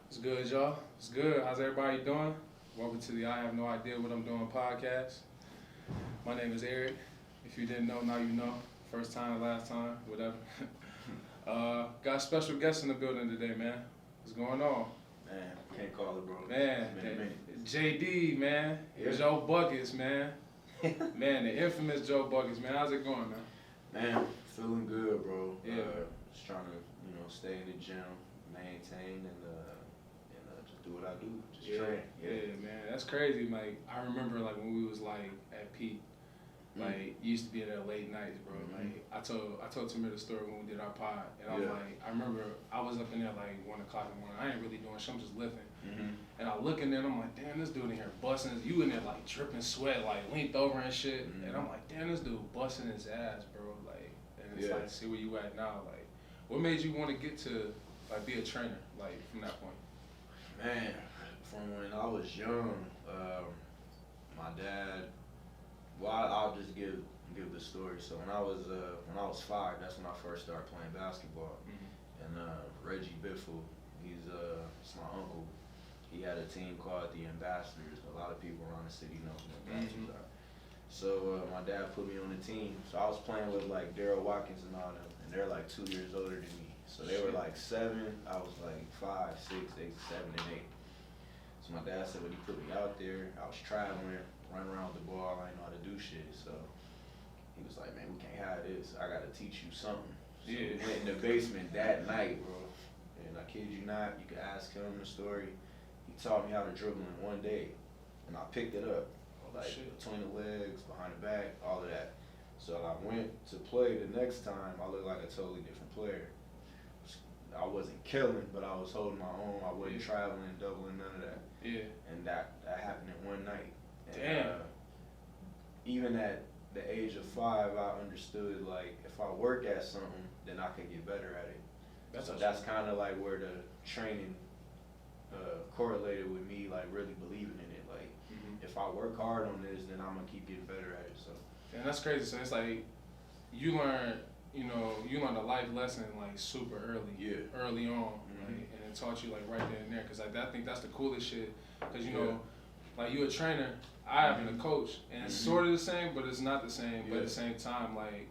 It's good, y'all. It's good. How's everybody doing? Welcome to the I Have No Idea What I'm Doing podcast. My name is Eric. If you didn't know, now you know. First time, last time, whatever. Got a special guest in the building today, man. What's going on? Man, can't call it, bro. Man, It's been a minute. JD, man. Yeah. Joe Buckets, man. Man, the infamous Joe Buckets, man. How's it going, man? Man, feeling good, bro. Yeah. Just trying to, stay in the gym, maintain, and just do what I do. Just train. Yeah, man. That's crazy. Like, I remember, like, when we was, like, at peak. Like, used to be there late nights, bro. Like, I told Tamir the story when we did our pod, and I'm like, I remember I was up in there like 1 o'clock in the morning. I ain't really doing shit, I'm just lifting. And I look in there and I'm like, damn, this dude in here busting. You in there like dripping sweat, like leaned over and shit. And I'm like, damn, this dude busting his ass, bro. Like, and it's like, see where you at now. Like, what made you want to get to like be a trainer, like from that point? Man, from when I was young, my dad. Well, I'll just give the story. So when I was 5, that's when I first started playing basketball. And Reggie Biffle, he's my uncle. He had a team called the Ambassadors. A lot of people around the city know who the Ambassadors are. So my dad put me on the team. So I was playing with like Daryl Watkins and all them, and they're like 2 years older than me. So they were like 7. I was like 5, 6, 8, 7, and 8. So my dad said when he put me out there, I was traveling, running around with the ball, I didn't know how to do shit. So he was like, man, we can't have this. I gotta teach you something. So we went in the basement that night, bro. And I kid you not, you can ask him the story. He taught me how to dribble in 1 day, and I picked it up, like between the legs, behind the back, all of that. So I went to play the next time. I looked like a totally different player. I wasn't killing, but I was holding my own. I wasn't traveling, doubling, none of that. Yeah. And that happened in 1 night. And, Damn. Even at the age of 5, I understood like if I work at something, then I could get better at it. That's kind of like where the training correlated with me, like really believing in it. Like if I work hard on this, then I'm gonna keep getting better at it. So. And that's crazy. So it's like you learn a life lesson like super early, early on, like, and it taught you like right there and there. Cause like I think that's the coolest shit. Cause like you a trainer, I have been a coach, and it's sort of the same, but it's not the same. But at the same time, like,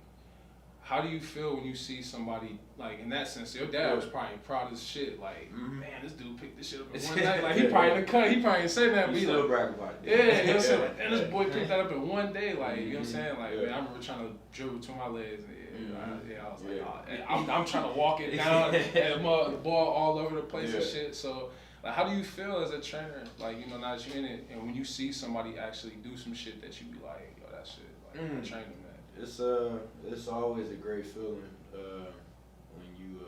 how do you feel when you see somebody like in that sense? Your dad was probably proud as shit. Like, man, this dude picked this shit up in 1 night. Like he probably in the cut. He probably didn't say that. He still brag about it. Yeah, you know what I'm saying? Like, and this boy picked that up in 1 day. Like, you know what I'm saying? Like, man, I remember trying to dribble between my legs. I was like, oh, I'm trying to walk it down, and the ball all over the place and shit. So, like, how do you feel as a trainer? Like, now that you're in it, and when you see somebody actually do some shit that you be like, yo, that shit, like, training, man. It's always a great feeling when you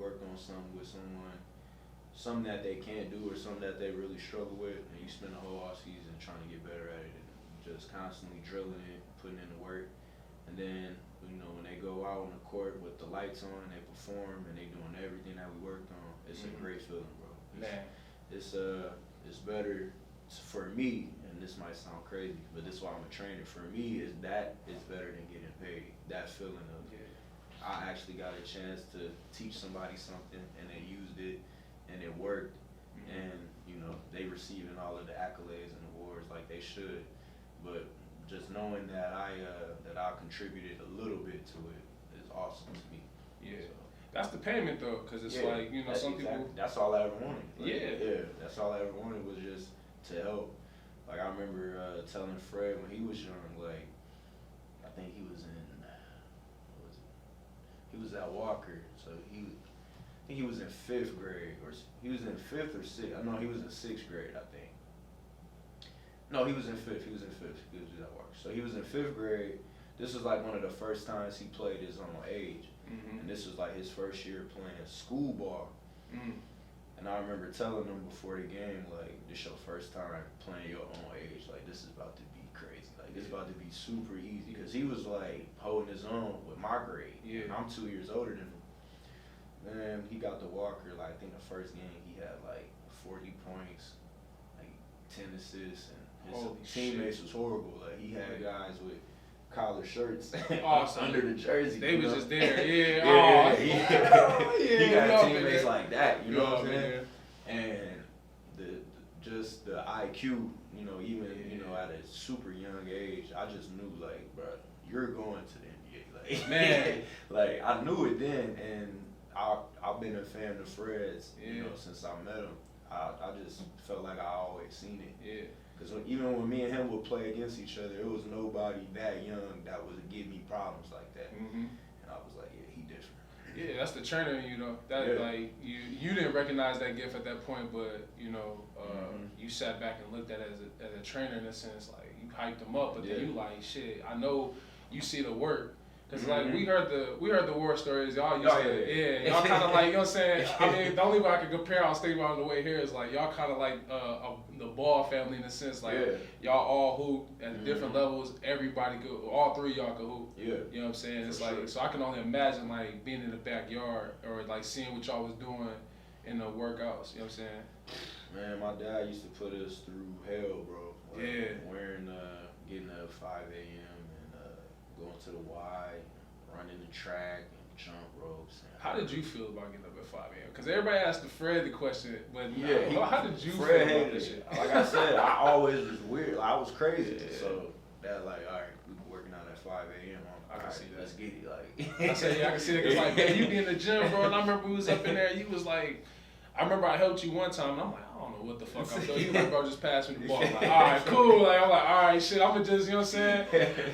work on something with something that they can't do or something that they really struggle with, and you spend the whole off season trying to get better at it and just constantly drilling it, putting in the work, and then when they go out on the court with the lights on, they perform and they doing everything that we worked on. It's a great feeling, bro. It's better for me, and this might sound crazy, but this is why I'm a trainer. For me, is better than getting paid. That feeling of I actually got a chance to teach somebody something, and they used it, and it worked, and they receiving all of the accolades and awards like they should. But just knowing that I contributed a little bit to it is awesome to me. Yeah. So. That's the payment though, because it's like, some people. That's all I ever wanted. Like, that's all I ever wanted was just to help. Like I remember telling Fred when he was young, like I think he was in, he was at Walker, so I think he was in 5th grade, or he was in 5th or 6th. No, he was in 6th grade, I think. No, he was in 5th. He was at Walker. So he was in 5th grade. This was like one of the first times he played his own age. And this was like his first year playing school ball. And I remember telling him before the game, like, this your first time playing your own age. Like, this is about to be crazy. Like, this is about to be super easy. Because he was, like, holding his own with my grade. And I'm 2 years older than him. Then he got to Walker, like, I think the first game he had, like, 40 points, like, 10 assists. And his teammates was horrible. Like, he had guys with collar shirts under the jersey. They was just there, He got teammates like that, you know what I'm saying? and just the IQ, you know, even you know at a super young age, I just knew like, bro, you're going to the NBA, like Man. like I knew it then, and I've been a fan of Fred's, you know, since I met him. I just felt like I always seen it. Yeah. Because even when me and him would play against each other, it was nobody that young that would give me problems like that. And I was like, yeah, he different. Yeah, that's the trainer, you know. That like you didn't recognize that gift at that point, but you know, you sat back and looked at it as a trainer in a sense, like you hyped him up, but then you like, shit, I know you see the work. Cause like we heard the war stories, y'all used to y'all kind of like, you know what I'm saying. I mean, the only way I can compare, I was thinking about on the way here, is like y'all kind of like the Ball family in a sense, like y'all all hoop at different levels. Everybody could, all three of y'all could hoop. Yeah, you know what I'm saying. It's like so I can only imagine like being in the backyard or like seeing what y'all was doing in the workouts. You know what I'm saying. Man, my dad used to put us through hell, bro. Like, wearing getting up 5 a.m. going to the Y, running the track, and jump ropes. How did you feel about getting up at 5 a.m.? Because everybody asked Fred the question, but how did you Fred feel about this shit? Like I said, I always was weird. Like, I was crazy. So that like, all right, we working out at 5 a.m. I can see that. Let's get it. Like, I said, I can see that because like, man, you be in the gym, bro. And I remember we was up in there. You was like, I remember I helped you one time, and I'm like, I don't know what the fuck I'm doing. You like, bro, just pass me the ball. I'm like, all right, cool. Like, I'm like, all right, shit, I'm gonna just, you know what I'm saying?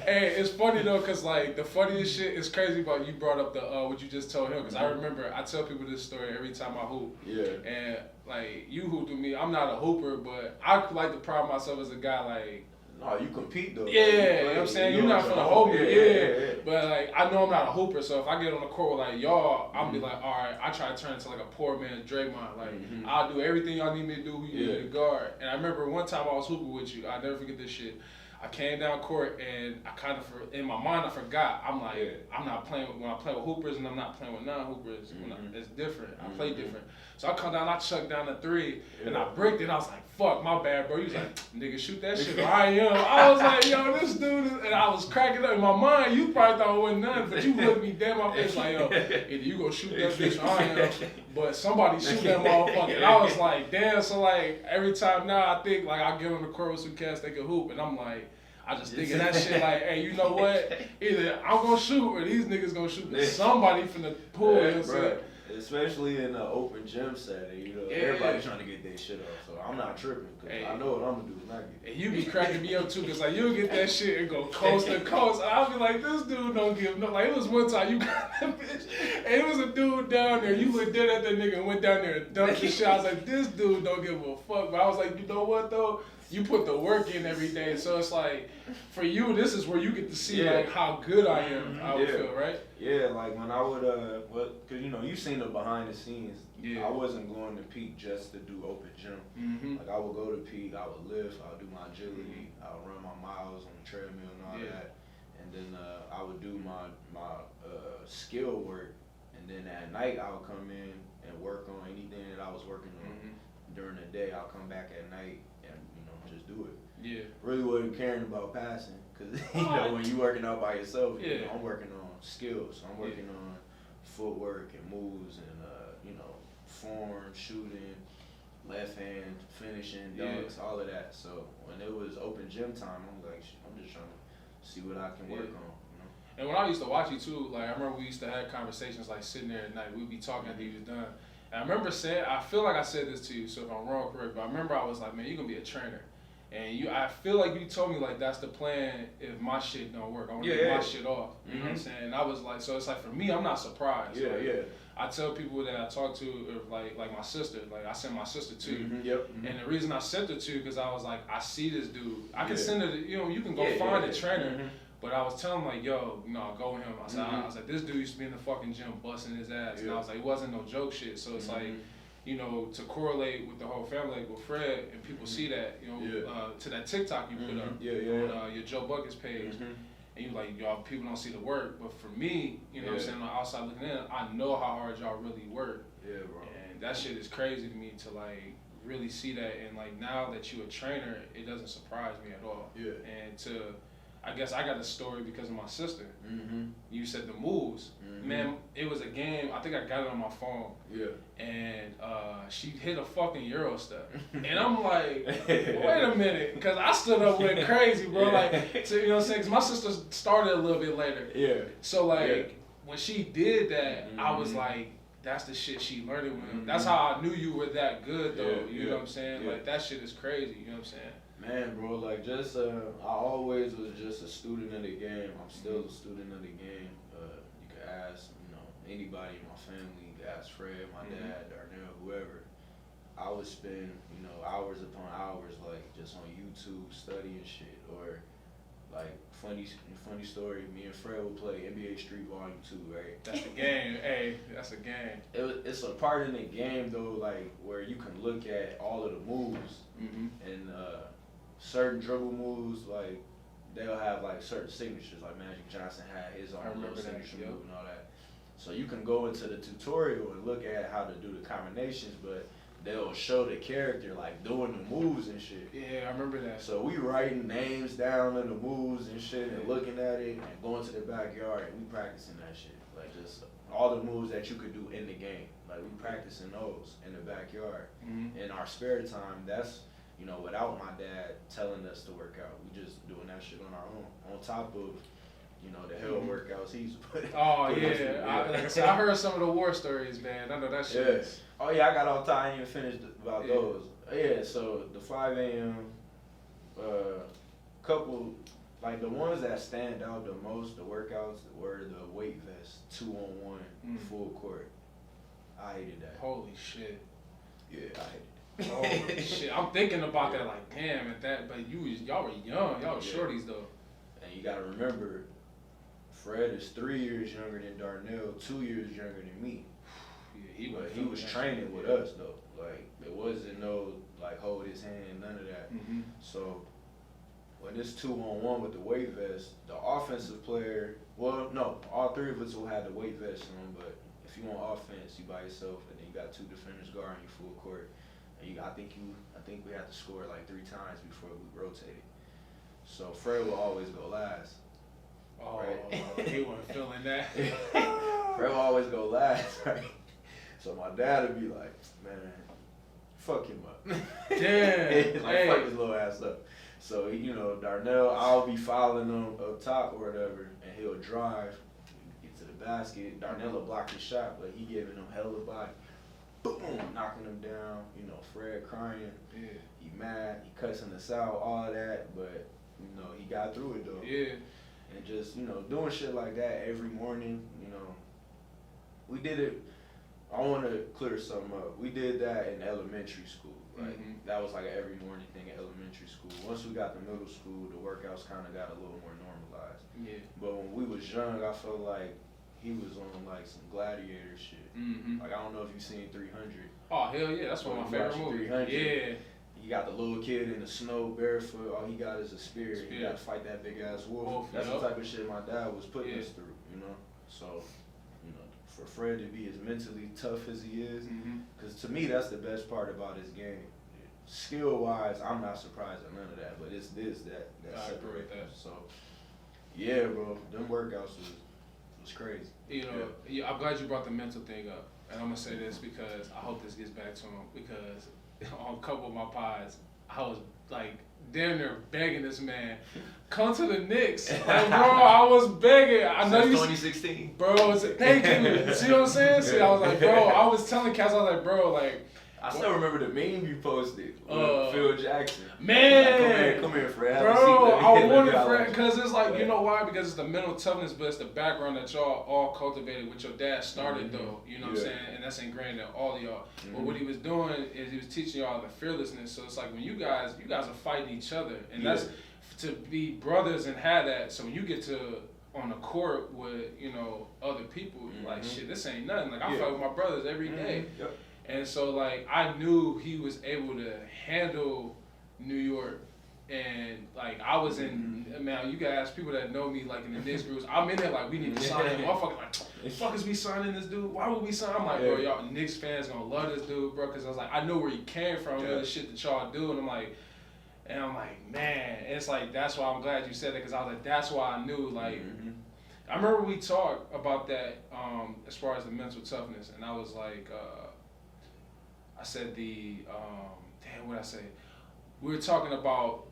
Hey, it's funny though, cause like the funniest shit is crazy about you brought up the what you just told him, cause I remember I tell people this story every time I hoop. Yeah. And like you hooped with me. I'm not a hooper, but I like to pride myself as a guy like. No, you compete though. Yeah, you know what I'm saying? You're not finna hold me, but like I know I'm not a hooper, so if I get on the court with like y'all, I'll be like, all right, I try to turn into like a poor man's Draymond. Like I'll do everything y'all need me to do, who you need me to guard. And I remember one time I was hooping with you, I'll never forget this shit. I came down court and I kind of, in my mind, I forgot. I'm like, I'm not playing when I play with hoopers and I'm not playing with non-hoopers. It's different. I play different. So I come down, I chuck down the three, and I bricked it. I was like, fuck, my bad, bro. He was like, nigga, shoot that shit. I am. I was like, yo, this dude, and I was cracking up in my mind. You probably thought it wasn't nothing, but you looked me dead in my face like, yo, either you gonna shoot that bitch or I am. But somebody shoot that motherfucker. And I was like, damn. So like every time now I think like I get on the court with some cats, they can hoop, and I'm like, I just thinking that shit like, hey, you know what? Either I'm gonna shoot or these niggas gonna shoot. Somebody finna pull, you know what I'm saying? Especially in an open gym setting, you know, everybody trying to get their shit off. So I'm not tripping because I know what I'm gonna do when I get it. And you be cracking me up too because like you'll get that shit and go coast to coast. And I'll be like, this dude don't give no. Like it was one time you got that bitch, and it was a dude down there. You looked dead at that nigga and went down there and dunked the shit. I was like, this dude don't give a fuck. But I was like, you know what though? You put the work in every day, so it's like, for you, this is where you get to see like how good I am. I would feel, right? Yeah, like when I would, cause you know, you seen the behind the scenes. Yeah. I wasn't going to peak just to do open gym. Like I would go to peak, I would lift, I would do my agility, I would run my miles on the treadmill and all that, and then I would do my skill work, and then at night I would come in and work on anything that I was working on during the day. I'll come back at night. Just do it. Yeah. Really wasn't caring about passing because you know when you working out by yourself, you know, I'm working on skills. I'm working on footwork and moves and you know form, shooting, left hand, finishing, dunks, all of that. So when it was open gym time, I'm like, I'm just trying to see what I can work on. You know? And when I used to watch you too, like I remember we used to have conversations like sitting there at night. We'd be talking after you was done. And I remember saying, I feel like I said this to you, so if I'm wrong, correct. But I remember I was like, man, you're gonna be a trainer. And I feel like you told me like that's the plan if my shit don't work. I want to get my shit off. You know what I'm saying? And I was like, so it's like for me, I'm not surprised. Yeah, like, I tell people that I talk to, like my sister, like I sent my sister to you. And the reason I sent her to you because I was like, I see this dude. I can send her, you know, you can go find a trainer. But I was telling him like, yo, no, go with him. I said, I was like, this dude used to be in the fucking gym busting his ass. And I was like, it wasn't no joke shit. So it's like, you know, to correlate with the whole family, like with Fred, and people see that, you know, to that TikTok you put up on your Joe Buckets page, and you like, y'all, people don't see the work, but for me, you know what I'm saying, on the outside looking in, I know how hard y'all really work. Yeah, bro. And that shit is crazy to me to like really see that, and like now that you a trainer, it doesn't surprise me at all. Yeah. And to I guess I got the story because of my sister. Mm-hmm. You said the moves. Mm-hmm. Man, it was a game. I think I got it on my phone. Yeah. And she hit a fucking Euro step. And I'm like, wait a minute. Because I stood up went crazy, bro. Like, so, you know what I'm saying? Because my sister started a little bit later. Yeah. So, like, when she did that, I was like, that's the shit she learned with. That's how I knew you were that good, though. You know what I'm saying? Like, that shit is crazy. You know what I'm saying? Man, bro, like, just, I always was just a student of the game. I'm still a student of the game. You could ask, you know, anybody in my family. You could ask Fred, my dad, Darnell, whoever. I would spend, you know, hours upon hours, like, just on YouTube studying shit. Or, like, funny story, me and Fred would play NBA Street Volume 2, right? That's the game. Hey, that's a game. It's a part in the game, though, like, where you can look at all of the moves. And, certain dribble moves, like, they'll have, like, certain signatures. Like, Magic Johnson had his own little signature move and all that. So you can go into the tutorial and look at how to do the combinations, but they'll show the character, like, doing the moves and shit. Yeah, I remember that. So we writing names down of the moves and shit and looking at it and going to the backyard and we practicing that shit. Like, just all the moves that you could do in the game. Like, we practicing those in the backyard. In our spare time, that's, you know, without my dad telling us to work out. We just doing that shit on our own. On top of, you know, the hell workouts he's put. Oh, yeah. Like I said, I heard some of the war stories, man. I know that shit. Yes. Oh, yeah, I got all time. I ain't even finished about those. Yeah, so the 5 a.m., couple, like the ones that stand out the most, the workouts, were the weight vest, 2-on-1, full court. I hated that. Holy shit. Yeah, I hated it. Holy shit. I'm thinking about that like, damn, at that, but y'all were young. Y'all were shorties, though. And you got to remember, Fred is 3 years younger than Darnell, 2 years younger than me. Yeah, he was training with us, though. Like, there wasn't no, like, hold his hand, none of that. So, when it's 2-on-1 with the weight vest, the offensive player, well, no, all three of us will have the weight vest on, but if you want offense, you by yourself, and then you got 2 defenders guarding you full court. And I think we had to score like 3 times before we rotated. So Fred will always go last. Oh, right? He wasn't feeling that. Fred will always go last, right? So my dad would be like, man, fuck him up. Damn. Like, fuck his little ass up. So, you know, Darnell, I'll be fouling him up top or whatever, and he'll drive, get to the basket. Darnell will block his shot, but he giving him hella body. Boom, knocking him down, you know, Fred crying, he mad, he cussing us out, all of that, but, you know, he got through it, though. Yeah. And just, you know, doing shit like that every morning, you know, we did it, I want to clear something up. We did that in elementary school, right? That was like an every morning thing in elementary school. Once we got to middle school, the workouts kind of got a little more normalized. Yeah. But when we was young, I felt like he was on like some gladiator shit. Like, I don't know if you've seen 300. Oh, hell yeah, that's one of my favorite movies. Yeah. You got the little kid in the snow barefoot, all he got is a spear. You got to fight that big ass wolf. That's the type of shit my dad was putting us through, you know? So, you know, for Fred to be as mentally tough as he is, because to me, that's the best part about his game. Skill-wise, I'm not surprised at none of that, but it's that separates that. So, yeah, bro, them workouts was crazy. You know, I'm glad you brought the mental thing up. And I'm going to say this because I hope this gets back to him, because on a couple of my pods, I was like damn near begging this man, come to the Knicks. Like, bro, I was begging. I know Since 2016. Bro, thank you. See what I'm saying? See, I was like, bro, I was telling Cass, I was like, bro, like, I still remember the meme you posted with Phil Jackson. Man, like, come here, Fred. Bro, I wanted Fred, because it's like, you know why? Because it's the mental toughness, but it's the background that y'all all cultivated, with your dad started, though. You know what I'm saying? And that's ingrained in all of y'all. But what he was doing is he was teaching y'all the fearlessness. So it's like when you guys are fighting each other, and that's to be brothers and have that. So when you get to on the court with, you know, other people, like, shit, this ain't nothing. Like, I fight with my brothers every day. And so, like, I knew he was able to handle New York. And, like, I was in, man, you guys, people that know me, like, in the Knicks groups, I'm in there, like, we need to sign him. Motherfucker, like, the fuck is we signing this dude? Why would we sign him? I'm like, bro, y'all Knicks fans gonna love this dude, bro. Because I was like, I know where he came from, the shit that y'all do. And I'm like, And I'm like, man, it's like, that's why I'm glad you said that, because I was like, that's why I knew, like, I remember we talked about that as far as the mental toughness, and I was like, I said damn, what did I say? We were talking about,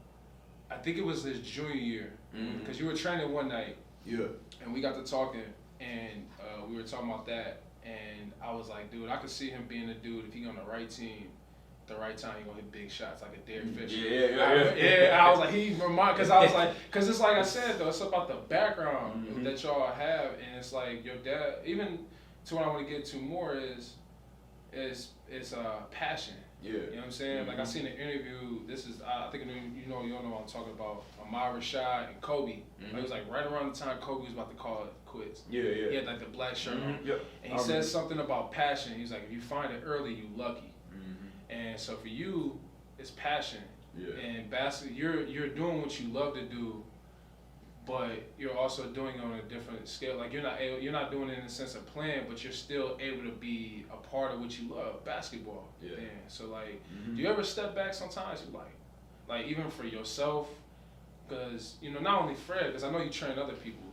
I think it was his junior year, because you were training one night, and we got to talking, and we were talking about that, and I was like, dude, I could see him being a dude if he on the right team. The right time, he gonna hit big shots like a Derek Fisher. Yeah. I was like, because I was like, because it's like I said though, it's about the background that y'all have, and it's like your dad. Even to what I want to get to more is passion. You know what I'm saying? Like I seen an interview. This is I think you all know what I'm talking about. Ahmad Rashad and Kobe. Like, it was like right around the time Kobe was about to call it quits. He had like the black shirt on, and he said something about passion. He's like, if you find it early, you lucky. And so for you, it's passion. And basketball, you're doing what you love to do, but you're also doing it on a different scale. Like you're not doing it in the sense of playing, but you're still able to be a part of what you love, basketball. So like, do you ever step back sometimes? You like even for yourself, because not only Fred, because I know you train other people.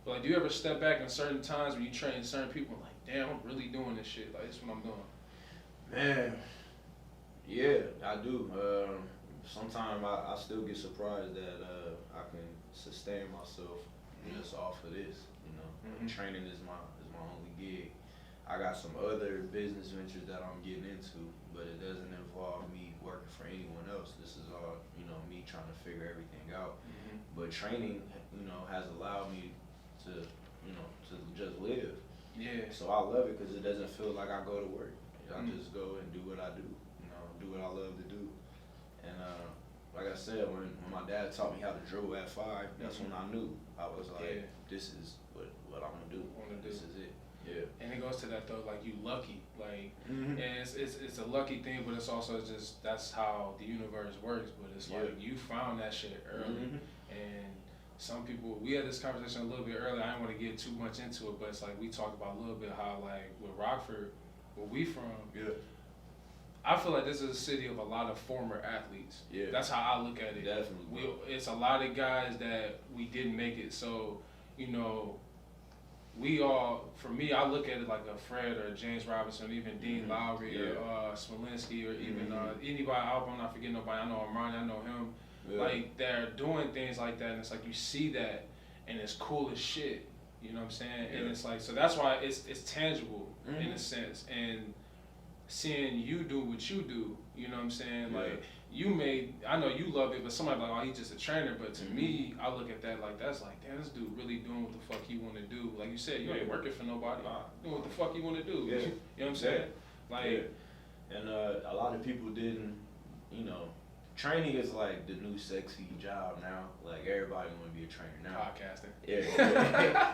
But like, do you ever step back in certain times when you train certain people? Like, damn, I'm really doing this shit. Like, this is what I'm doing. Man. Yeah, I do. Sometimes I still get surprised that I can sustain myself just off of this. Training is my only gig. I got some other business ventures that I'm getting into, but it doesn't involve me working for anyone else. This is all me trying to figure everything out. But training, has allowed me to to just live. So I love it because it doesn't feel like I go to work. I just go and do what I do. Do what I love to do. And like I said, when my dad taught me how to dribble at 5, that's when I knew. I was like, this is what I'm gonna do. This is it. And it goes to that though, like you lucky. Like and it's a lucky thing, but it's also just that's how the universe works. But it's like you found that shit early. And some people, we had this conversation a little bit earlier, I didn't want to get too much into it, but it's like we talked about a little bit how like with Rockford, where we from, I feel like this is a city of a lot of former athletes. That's how I look at it. Definitely. It's a lot of guys that we didn't make it. So, we all, for me, I look at it like a Fred or a James Robinson, even Dean Lowry or Smolinski or even anybody. I hope I'm not forgetting nobody. I know Armani, I know him. Like, they're doing things like that, and it's like you see that, and it's cool as shit. You know what I'm saying? And it's like, so that's why it's tangible in a sense. And seeing you do what you do, you know what I'm saying? Like, I know you love it, but somebody like, oh, he's just a trainer. But to me, I look at that like, that's like, damn, this dude really doing what the fuck he want to do. Like you said, you ain't working for nobody. Doing what the fuck you want to do. You know what I'm saying? Like, and a lot of people didn't, training is like the new sexy job now. Like, everybody want to be a trainer now. Podcasting.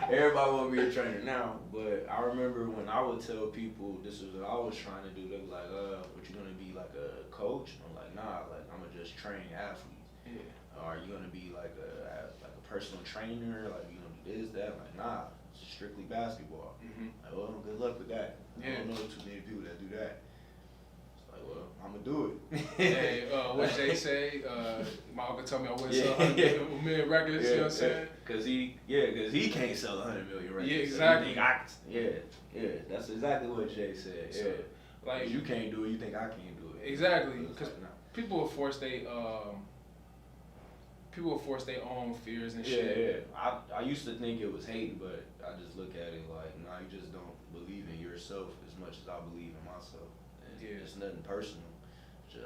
Everybody want to be a trainer now. But I remember when I would tell people this is what I was trying to do, they were like, what, you gonna be like a coach? I'm like, nah, like I'm gonna just train athletes. Or are you gonna be like a personal trainer? Like, you gonna do this, that? I'm like, nah, it's strictly basketball. Like, well, good luck with that. I don't know too many people that do that. Well, I'm gonna do it. Hey, what Jay say? My uncle told me I wouldn't sell 100 million records. You know what I'm saying? Cause he can't sell 100 million records. Exactly. So that's exactly what Jay said. So, like, you can't do it, you think I can't do it? Exactly. Because people will force their own fears and shit. I used to think it was hating, but I just look at it like, nah, you just don't believe in yourself as much as I believe in myself. It's nothing personal.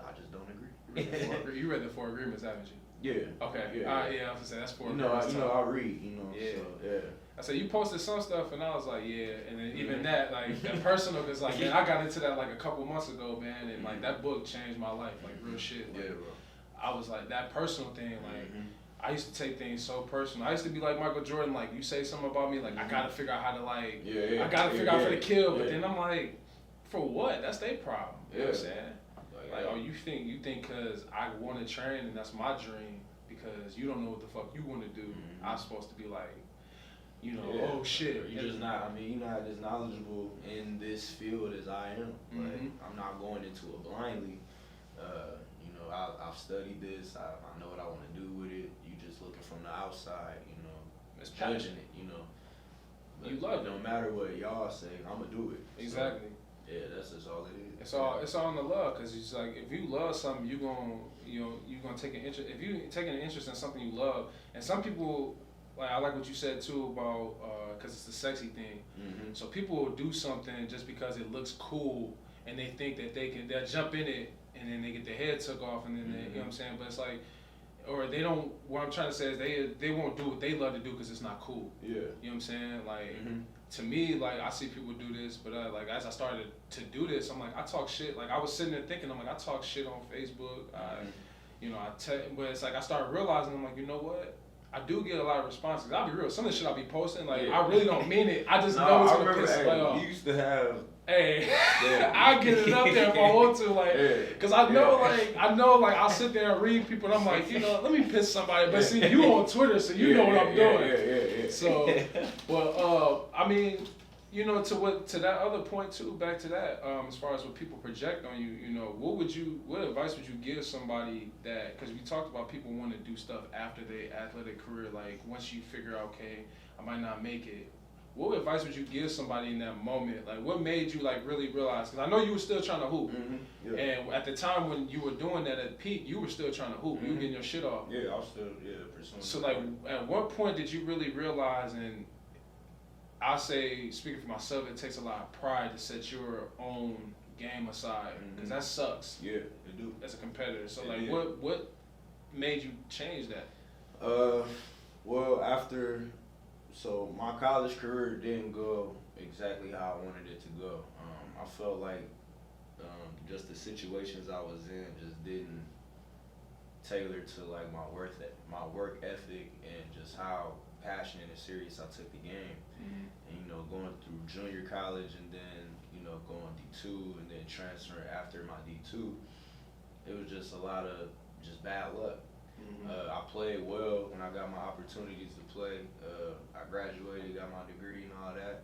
I just don't agree. You read the 4 Agreements, haven't you? Okay. I was gonna say that's 4 Agreements. I read. So, I said you posted some stuff, and I was like, and then even that, like that personal, cause like, man, I got into that like a couple months ago, man, and like that book changed my life, like real shit. Like, bro. I was like that personal thing, like. I used to take things so personal. I used to be like Michael Jordan, like you say something about me, like I gotta figure out how to like, I gotta figure out for the kill, but then I'm like, for what? That's their problem. You know what I'm saying? Like, oh, you think cause I want to train and that's my dream because you don't know what the fuck you want to do. I'm supposed to be like, oh shit. You're just not. I mean, you're not as knowledgeable in this field as I am. Like, I'm not going into it blindly. I I've studied this. I know what I want to do with it. You just looking from the outside, It's judging it, But you love it. No matter what y'all say, I'm gonna do it. Exactly. So, yeah, that's just all it is. It's all in the love, because it's like if you love something, you gonna take an interest. If you taking an interest in something you love, and some people, like I like what you said too about because it's a sexy thing. Mm-hmm. So people will do something just because it looks cool, and they think that they'll jump in it, and then they get their head took off, and then they, you know what I'm saying. But it's like, or they don't. What I'm trying to say is they won't do what they love to do because it's not cool. Yeah. You know what I'm saying? Like. To me, like, I see people do this, but like as I started to do this, I'm like, I talk shit. Like I was sitting there thinking, I'm like, I talk shit on Facebook. But it's like I started realizing, I'm like, you know what? I do get a lot of responses. I'll be real. Some of the shit I'll be posting, like I really don't mean it. I just know it's gonna piss somebody off. You used to have. Hey, I'll get it up there if I want to, like, cause I know, like, I'll sit there and read people, and I'm like, let me piss somebody. But see, you on Twitter, so you know what I'm doing. So, but I mean, to that other point too, back to that, as far as what people project on you, what advice would you give somebody that, because we talked about people want to do stuff after their athletic career, like once you figure out, okay, I might not make it. What advice would you give somebody in that moment? Like, what made you like really realize? Because I know you were still trying to hoop, and at the time when you were doing that at peak, you were still trying to hoop. You were getting your shit off. Yeah, I was still pursuing. So like, at what point did you really realize? And I say, speaking for myself, it takes a lot of pride to set your own game aside, because that sucks. Yeah, it do. As a competitor. So like, what made you change that? Well, after. So my college career didn't go exactly how I wanted it to go. I felt like just the situations I was in just didn't tailor to like my work ethic and just how passionate and serious I took the game. And going through junior college and then going D2 and then transferring after my D2, it was just a lot of just bad luck. I played well when I got my opportunities to play. I graduated, got my degree and all that.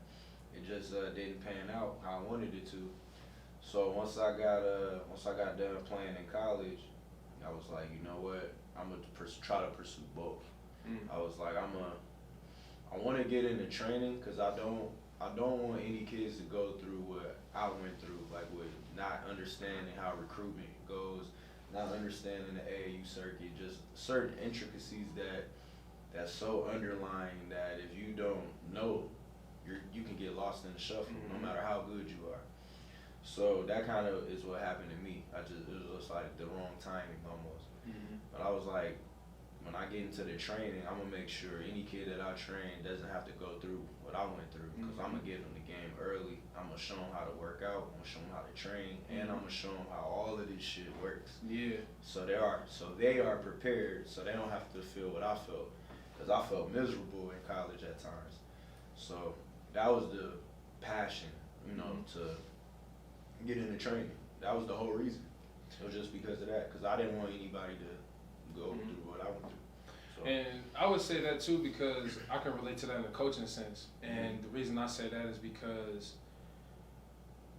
It just didn't pan out how I wanted it to. So once I got done playing in college, I was like, you know what? I'm gonna try to pursue both. I was like, I want to get into training because I don't want any kids to go through what I went through, like with not understanding how recruitment goes. Not understanding the AAU circuit, just certain intricacies that's so underlying that if you don't know, you can get lost in the shuffle, no matter how good you are. So that kind of is what happened to me. It was just like the wrong timing almost. But I was like, when I get into the training, I'm gonna make sure any kid that I train doesn't have to go through what I went through, because I'm gonna give them the game early. I'm gonna show them how to work out. I'm gonna show them how to train, and I'm gonna show them how all of this shit works. Yeah. So they are prepared, so they don't have to feel what I felt, because I felt miserable in college at times. So that was the passion, to get into training. That was the whole reason. It was just because of that, because I didn't want anybody to go through what I went through. So. And I would say that too, because I can relate to that in a coaching sense. And the reason I say that is because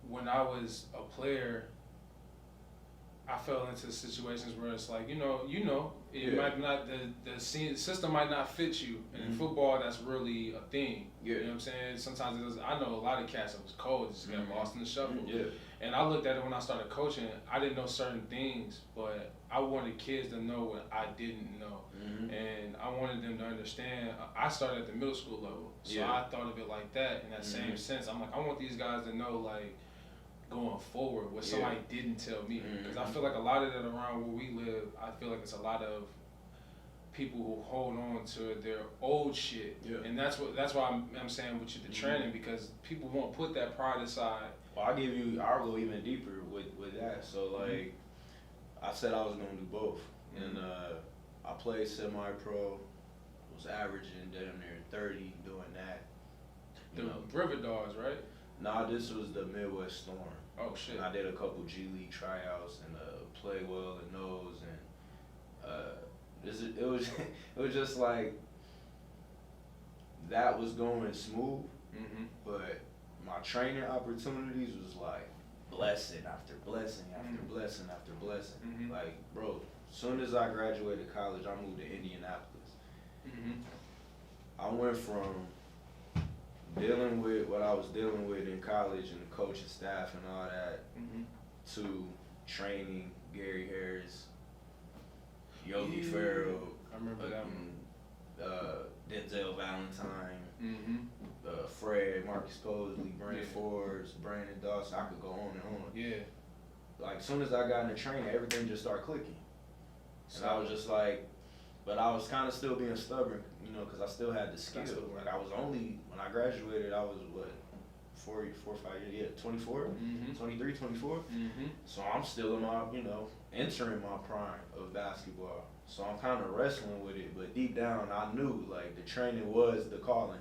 when I was a player, I fell into situations where it's like, it might not, the system might not fit you. And in football, that's really a thing. You know what I'm saying? Sometimes it does. I know a lot of cats that was cold, just got lost in the shuffle. And I looked at it when I started coaching. I didn't know certain things, but I wanted kids to know what I didn't know. And I wanted them to understand. I started at the middle school level, so I thought of it like that in that same sense. I'm like, I want these guys to know, like, going forward what somebody didn't tell me, because I feel like a lot of that around where we live, I feel like it's a lot of people who hold on to their old shit, and that's why I'm saying with you the training, because people won't put that pride aside. Well, I'll go even deeper with that. So like, I said I was gonna do both, and I played semi-pro, was averaging damn near 30 doing that. The River Dogs, right? Nah, this was the Midwest Storm. Oh shit! And I did a couple G League tryouts and played well in those, and it was just like that was going smooth, but my training opportunities was like blessing after blessing after blessing after blessing. Like, bro, soon as I graduated college, I moved to Indianapolis. Mm-hmm. I went from dealing with what I was dealing with in college and the coaching staff and all that to training Gary Harris, Yogi Ferrell, I remember that one. Denzel Valentine, Fred, Marcus Posley, Brandon Forbes, Brandon Dawson. I could go on and on. Yeah. Like, as soon as I got in the training, everything just started clicking. And I was just like, but I was kind of still being stubborn, you know, because I still had the skill. Like, I was only, when I graduated, I was, what, 4 or 5 years, 24, 23, 24. So I'm still in my, you know, entering my prime of basketball. So I'm kind of wrestling with it, but deep down I knew like the training was the calling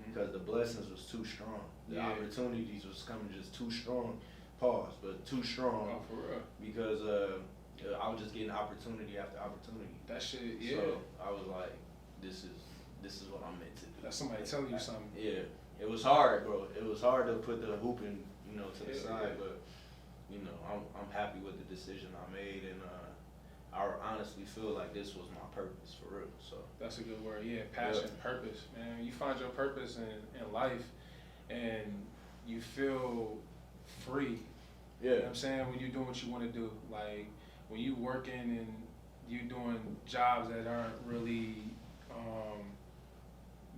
because the blessings was too strong. The opportunities was coming just too strong. Pause, but too strong. Oh, for real. Because I was just getting opportunity after opportunity. That shit, yeah. So I was like, this is what I'm meant to do. That's somebody telling you something. Yeah. It was hard, bro. It was hard to put the hooping, you know, to the side, but you know, I'm happy with the decision I made, and I honestly feel like this was my purpose for real. So that's a good word. Yeah, passion, purpose, man. You find your purpose in life, and you feel free. Yeah. You know what I'm saying? When you're doing what you want to do, like when you working and you doing jobs that aren't really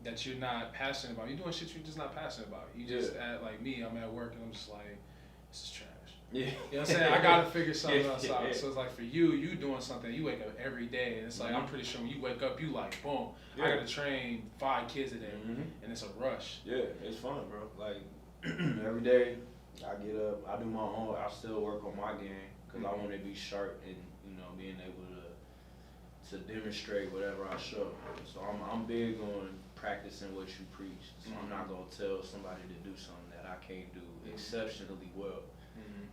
that you're not passionate about. You're doing shit you're just not passionate about. You just like me, I'm at work and I'm just like, this is trash. Yeah. You know what I'm saying? I gotta figure something else out. So it's like for you doing something, you wake up every day and it's like, I'm pretty sure when you wake up, you like, boom, I gotta train 5 kids a day and it's a rush. Yeah, it's fun, bro. Like every day I get up, I do my own, I still work on my game because I want to be sharp and, you know, being able to demonstrate whatever I show. So I'm big on practicing what you preach. So I'm not gonna tell somebody to do something that I can't do exceptionally well.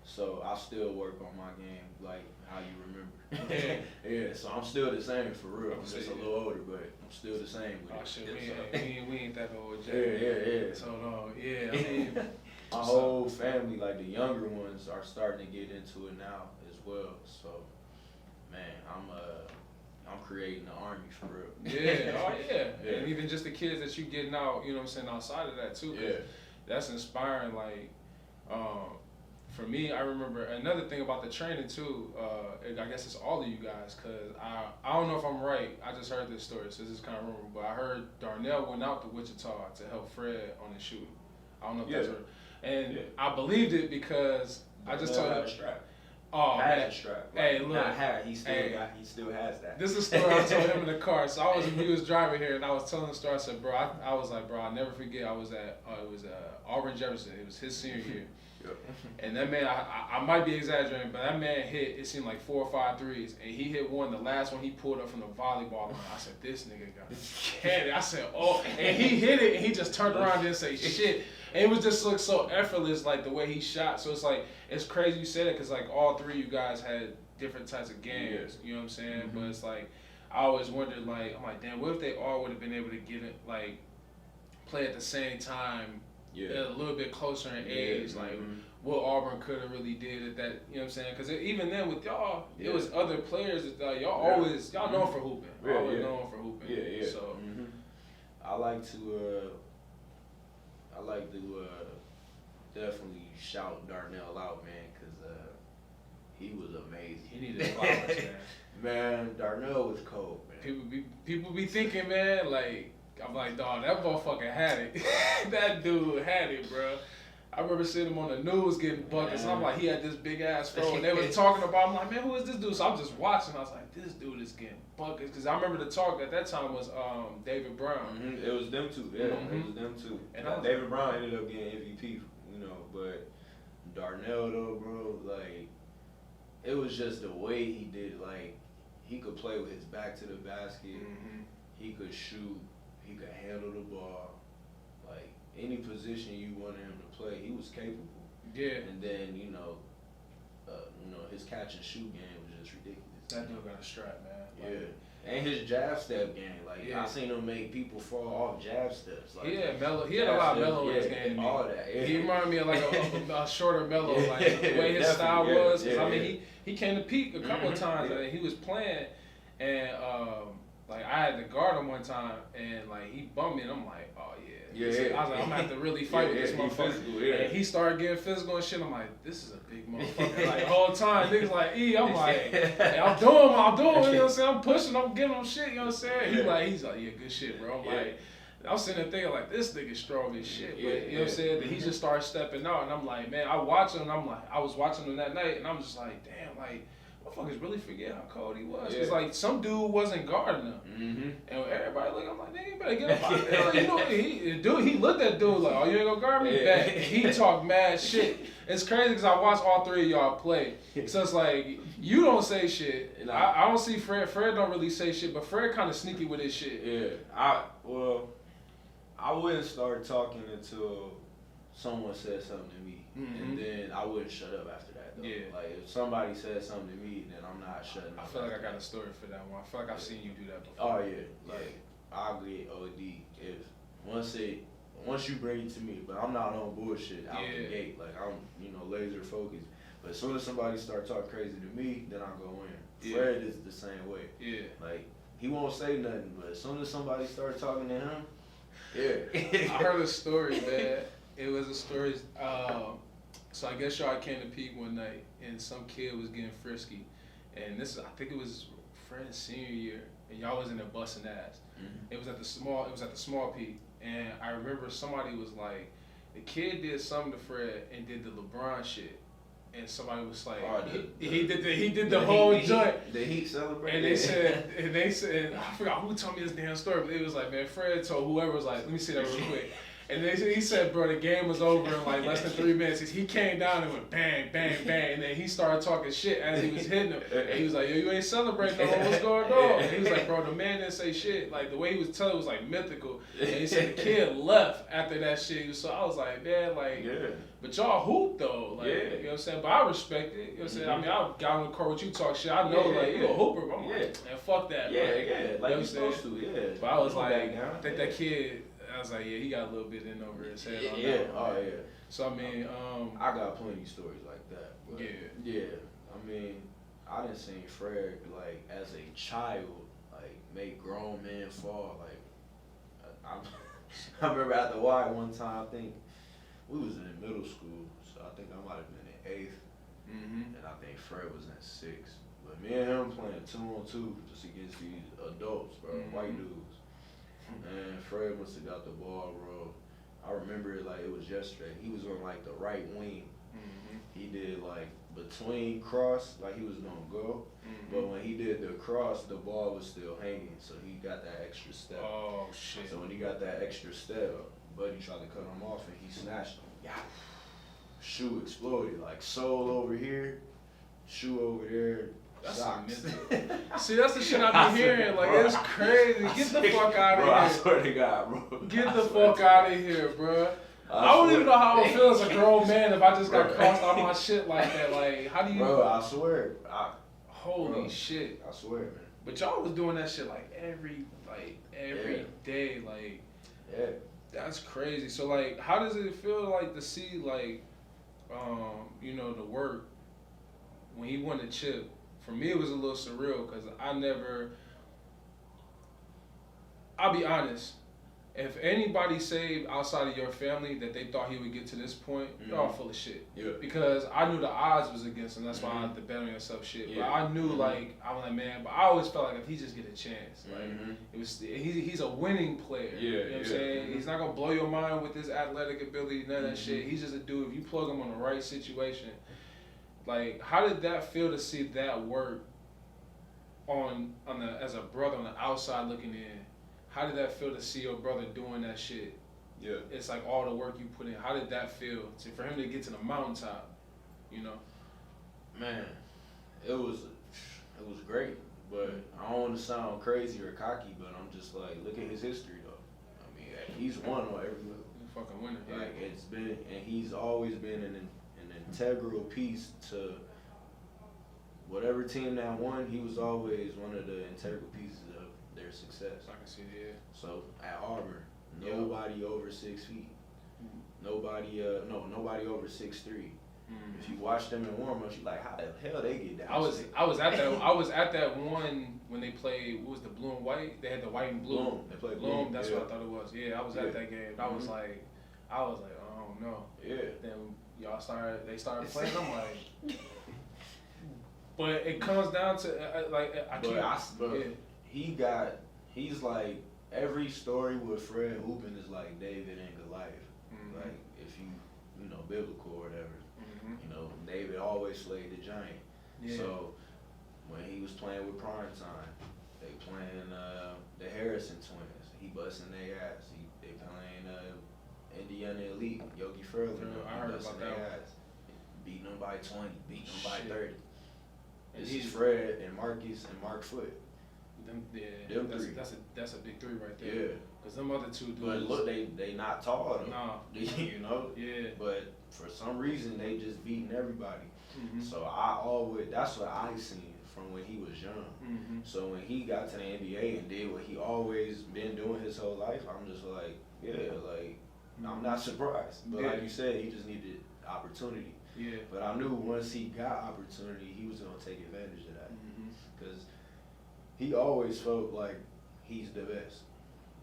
So I still work on my game, like how you remember. Yeah. So I'm still the same for real. I'm just a little older, but I'm still the same with it. Shit, we ain't that old. Yeah. So I mean, my whole family, like the younger ones, are starting to get into it now as well. So, man, I'm creating an army for real. Yeah. And even just the kids that you getting out, you know what I'm saying, outside of that too. That's inspiring. Like, for me, I remember another thing about the training too. I guess it's all of you guys, cause I don't know if I'm right. I just heard this story, so this is kind of rumor. But I heard Darnell went out to Wichita to help Fred on his shooting. I don't know if that's right. And I believed it because I just told him. Oh man, strap. Like, hey, look, he still has that. This is a story I told him in the car. So he was driving here, and I was telling the story. I said, bro, I was like, bro, I'll never forget. I was at it was Auburn Jefferson. It was his senior year. And that man, I might be exaggerating, but that man hit, it seemed like 4 or 5 threes, and he hit one, the last one he pulled up from the volleyball line. I said, this nigga got it. I said, oh, and he hit it, and he just turned around and didn't say shit. And it was just looked so effortless, like the way he shot. So it's like, it's crazy you said it, because like all 3 of you guys had different types of games, you know what I'm saying? But it's like, I always wondered, like, I'm like, damn, what if they all would have been able to get it, like, play at the same time, a little bit closer in age, like what Auburn could have really did at that, you know what I'm saying? Because even then with y'all, it was other players that y'all always, y'all known for hooping. Always known for hooping. So I like to definitely shout Darnell out, man, because he was amazing. He needed flowers, man. Man, Darnell was cold, man. People be thinking, man, like, I'm like, dog, that motherfucker had it. That dude had it, bro. I remember seeing him on the news getting buckets, and I'm like, he had this big ass throw, and they was talking about him, like, man, who is this dude? So I'm just watching, I was like, this dude is getting buckets, because I remember the talk at that time was David Brown. It was them two, it was them two. And David Brown ended up getting MVP, you know, but Darnell though, bro, like, it was just the way he did, like, he could play with his back to the basket, he could shoot, he could handle the ball, like any position you wanted him to play, he was capable. Yeah. And then you know, his catch and shoot game was just ridiculous. That dude got a strap, man. Like, And his jab step game, like yeah. I seen him make people fall off jab steps. Like, mellow. He had a lot of mellow in his game. All that. Yeah. He reminded me of like a shorter mellow, like the way his style was. I mean, he came to peak a couple of times. And he was playing, and like I had to guard him one time, and like he bumped me, and I'm like, oh yeah. I was like, I'm gonna have to really fight with this motherfucker. And he started getting physical and shit. I'm like, this is a big motherfucker. Like the whole time, niggas like, I'm like, hey, I'm doing, you know what I'm saying? I'm pushing, I'm giving him shit, you know what I'm saying? He's like, yeah, good shit, bro. I'm like, I was sitting there thinking like, this nigga's strong as shit. But you know what I'm saying? Then he just started stepping out, and I'm like, man, I watch him, and I'm like, I was watching him that night, and I'm just like, damn, like, motherfuckers really forget how cold he was. Cause like some dude wasn't guarding him, and everybody look, I'm like, nigga, you better get up out of there. Like, you know, he looked at dude like, oh, you ain't gonna guard me? Back. He talked mad shit. It's crazy because I watched all three of y'all play, so it's like you don't say shit. I don't see Fred. Fred don't really say shit, but Fred kind of sneaky with his shit. Yeah, I wouldn't start talking until someone said something to me, and then I wouldn't shut up after that. Though. Yeah. Like if somebody says something to me, then I'm not shutting up. I feel like I got a story for that one. I feel like I've seen you do that before. Oh yeah, like I'll get OD if once you bring it to me, but I'm not on bullshit out the gate. Like I'm laser focused. But as soon as somebody start talking crazy to me, then I go in. Fred is the same way. Yeah. Like he won't say nothing, but as soon as somebody start talking to him, I heard a story, man. It was a story. So I guess y'all came to peak one night, and some kid was getting frisky, and I think it was Fred's senior year, and y'all was in there busting ass. It was at the small peak, and I remember somebody was like, the kid did something to Fred and did the LeBron shit, and somebody was like, he did the whole joint. The Heat celebrate. And they said, I forgot who told me this damn story, but it was like, man, Fred told whoever was like, let me see that real quick. And he said, bro, the game was over in like less than 3 minutes. He came down and went bang, bang, bang. And then he started talking shit as he was hitting him. And he was like, yo, you ain't celebrating no more. What's going on? And he was like, bro, the man didn't say shit. Like, the way he was telling was like mythical. And he said the kid left after that shit. So I was like, man, like, but y'all hoop though. Like, you know what I'm saying? But I respect it. You know what I'm saying? I mean, I got on the court with you talk shit. I know, like, you a hooper. But I'm like, man, fuck that. Like you're supposed to, But I was like, I think that kid, I was like, he got a little bit in over his head on that one. So, I mean, I got plenty of stories like that. But I mean, I done seen Fred, like, as a child, like, make grown men fall. Like, I remember at the Y one time, I think, we was in middle school, so I think I might have been in 8th, and I think Fred was in 6th. But me and him playing 2-on-2 just against these adults, bro, white dudes. And Fred must have got the ball, bro. I remember it like it was yesterday. He was on like the right wing. He did like between cross, like he was gonna go. But when he did the cross, the ball was still hanging, so he got that extra step. Oh shit! So when he got that extra step, Buddy tried to cut him off and he snatched him. Yeah. Shoe exploded, like sole over here, shoe over there. Socks. See, that's the shit I be hearing. Like, it's crazy. Get the fuck out of here. I swear to God, bro. Get the fuck out of here, bro. I don't even know how I would feel as a grown man if I just got crossed out my shit like that. Like, how do you... Bro, I swear. Holy shit. I swear, man. But y'all was doing that shit like every day. Like, that's crazy. So, like, how does it feel like to see, like, the work when he won the chip? For me, it was a little surreal because I'll be honest, if anybody saved outside of your family that they thought he would get to this point, you're all full of shit. Yeah. Because I knew the odds was against him. That's why I had to bet on yourself shit. But I knew, like, I was like, man, but I always felt like if he just get a chance, like, he's a winning player. You know what I'm saying? He's not going to blow your mind with his athletic ability, none of that shit. He's just a dude, if you plug him on the right situation. Like, how did that feel to see that work as a brother on the outside looking in? How did that feel to see your brother doing that shit? Yeah. It's like all the work you put in. How did that feel for him to get to the mountaintop? You know? Man, it was great. But I don't want to sound crazy or cocky, but I'm just like, look at his history though. I mean, he's won on every level. Fucking winner. Like it's been, and he's always been an integral piece to whatever team that won, he was always one of the integral pieces of their success. I can see that. So at Auburn, nobody over 6 feet. Nobody over 6'3". If you watch them in warm-ups, you're like, how the hell they get down? I was at that one when they played. What was the blue and white? They had the white and blue. They played Bloom. That's what I thought it was. Yeah, I was at that game. I was like, oh no. Yeah. Then they started playing. I'm like, but it comes down to he's like every story with Fred hooping is like David and Goliath. Like if you know biblical or whatever. You know, David always slayed the giant. Yeah. So when he was playing with Primetime, they playing the Harrison twins. He busting their ass. They playing Indiana Elite, Yogi Ferrell. I heard about that. Ass. Beating them by 20, beating them by 30. And he's Fred and Marcus and Mark Foote. Them three. That's a big three right there. Yeah. Cause them other two dudes. But look, they not tall though. No. You know. Yeah. But for some reason they just beating everybody. So that's what I seen from when he was young. So when he got to the NBA and did what he always been doing his whole life, I'm just like, I'm not surprised. But like you said, he just needed opportunity. Yeah. But I knew once he got opportunity, he was gonna take advantage of that. Because he always felt like he's the best.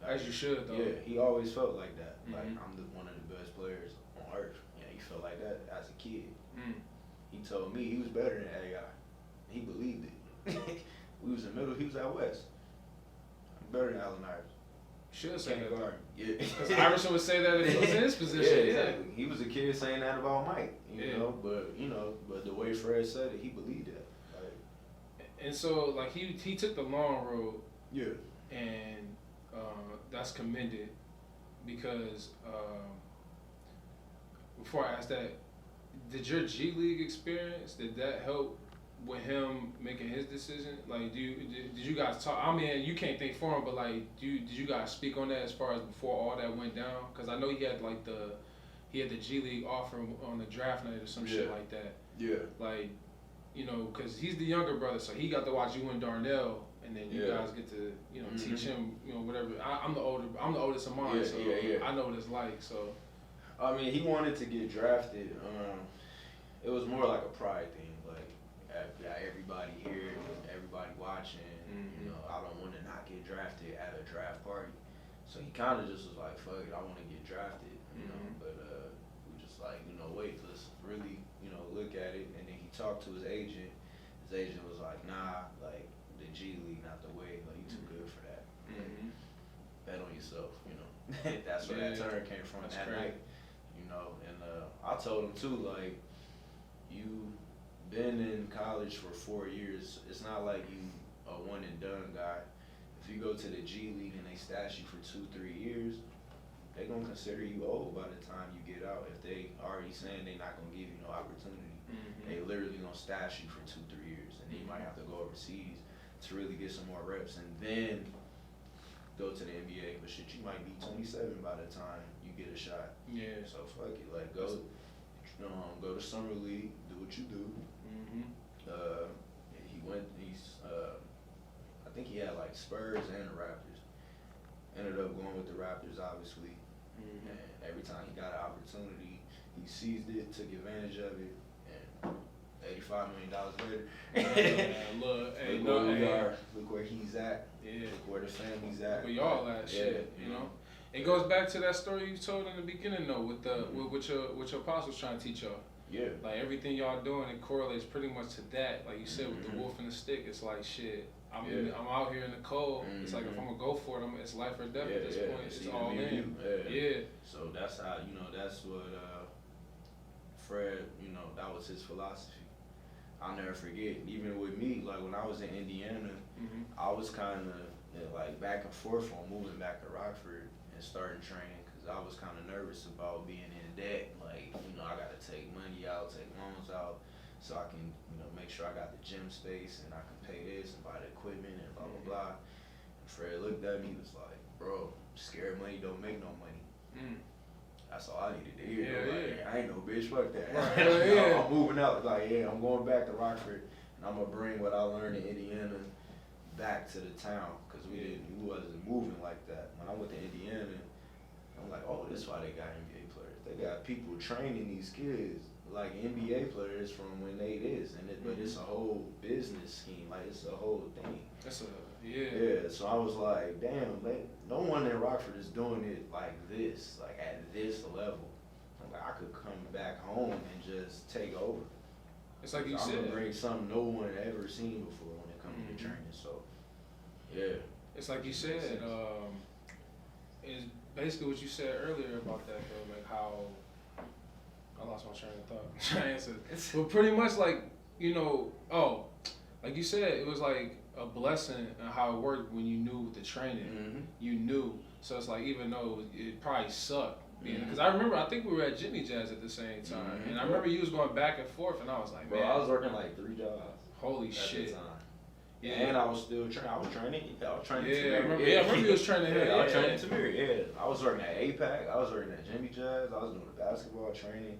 As you should, though. Yeah, he always felt like that. Like, I'm one of the best players on earth. Yeah, he felt like that as a kid. He told me he was better than AI. He believed it. We was in middle, he was out west. I'm better than Allen Iverson. Should say that. Guard. Yeah. Because Iverson would say that if he was in his position. Yeah, exactly. He was a kid saying that about Mike, you know, but the way Fred said it, he believed that. Like, and so, like, he took the long road. Yeah. And that's commended because before I ask that, did your G League experience, did that help with him making his decision? Like, did you guys talk? I mean, you can't think for him, but like, did you guys speak on that as far as before all that went down? Because I know he had like the G League offer on the draft night or some shit like that. Yeah. Like, you know, because he's the younger brother, so he got to watch you and Darnell. And then you guys get to, you know, teach him, you know, whatever. I'm the oldest of mine, so I know what it's like. So, I mean, he wanted to get drafted. It was more like a pride thing. Like, got everybody here, everybody watching. You know, I don't want to not get drafted at a draft party. So he kind of just was like, "Fuck it, I want to get drafted." You know, but we just like, you know, wait, let's really, you know, look at it. And then he talked to his agent. His agent was like, "Nah, like." The G League, not the way. Like, you too good for that. Bet on yourself, you know. That's where that turn came from that night, you know. And I told him too, like, you been in college for 4 years. It's not like you a one and done guy. If you go to the G League and they stash you for 2-3 years, they gonna consider you old by the time you get out. If they already saying they not gonna give you no opportunity, they literally gonna stash you for 2-3 years, and then you might have to go overseas to really get some more reps and then go to the NBA. But shit, you might be 27 by the time you get a shot. Yeah. So fuck it, like go to summer league, do what you do. I think he had like Spurs and the Raptors. Ended up going with the Raptors, obviously. And every time he got an opportunity, he seized it, took advantage of it, and $85 million later. Look where he's at. Yeah. Look where the family's at. Where y'all at, shit. You know. It goes back to that story you told in the beginning, though, with what your apostles trying to teach y'all. Yeah. Like everything y'all doing, it correlates pretty much to that. Like you said, with the wolf and the stick, it's like shit. I'm out here in the cold. It's like if I'm gonna go for it, it's life or death at this point. It's all in. Yeah. So that's how that's what Fred. That was his philosophy. I'll never forget. Even with me, like when I was in Indiana, I was kind of like back and forth on moving back to Rockford and starting training because I was kind of nervous about being in debt. Like I got to take money out, take loans out, so I can make sure I got the gym space and I can pay this and buy the equipment and blah blah blah. And Fred looked at me, was like, "Bro, scared money don't make no money." That's all I needed to hear. I ain't no bitch, fuck that. I'm moving out. Like, I'm going back to Rockford and I'm gonna bring what I learned in Indiana back to the town, because we wasn't moving like that. When I went to Indiana, I'm like, oh, this is why they got NBA players. They got people training these kids like NBA players from when they is, but it's a whole business scheme, like it's a whole thing. Yeah. So I was like, damn, no one in Rockford is doing it like this, like at this level. I'm like, I could come back home and just take over. It's like you I'm said. gonna bring something no one ever seen before when it comes to training. So, yeah. It's like you said. It's basically what you said earlier about that, though, like how I lost my train of thought. Trying to answer. But pretty much like, like you said, it was like a blessing on how it worked when you knew with the training. You knew. So it's like, even though it probably sucked. Because I think we were at Jimmy Jazz at the same time. And I remember you was going back and forth, and I was like, bro, man. I was working like 3 jobs. Holy shit. The time. Yeah. And I was still training. I was training. I remember you was training here. I was training Tamir. Yeah. I was working at APAC. I was working at Jimmy Jazz. I was doing the basketball training.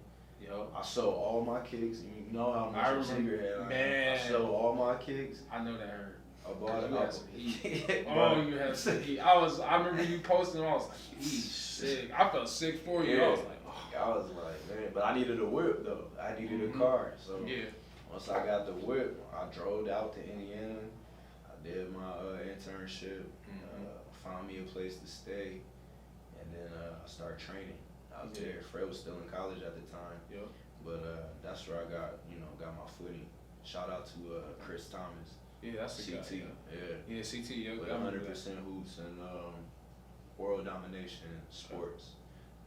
I sold all my kicks. You know how much of a sneakerhead I sold all my kicks. I know that hurt. I bought it. You had some heat. You had some heat. I remember you posting. I was like, he's sick. I felt sick for you. Yeah. I was like, oh. I was like, man, but I needed a whip though. I needed a car. So once I got the whip, I drove out to Indiana. I did my internship. Found me a place to stay, and then I started training. I was there. Fred was still in college at the time. But that's where I got my footing. Shout out to Chris Thomas. Yeah, that's the CT. guy. Yeah, CT. With 100% hoops and world domination sports.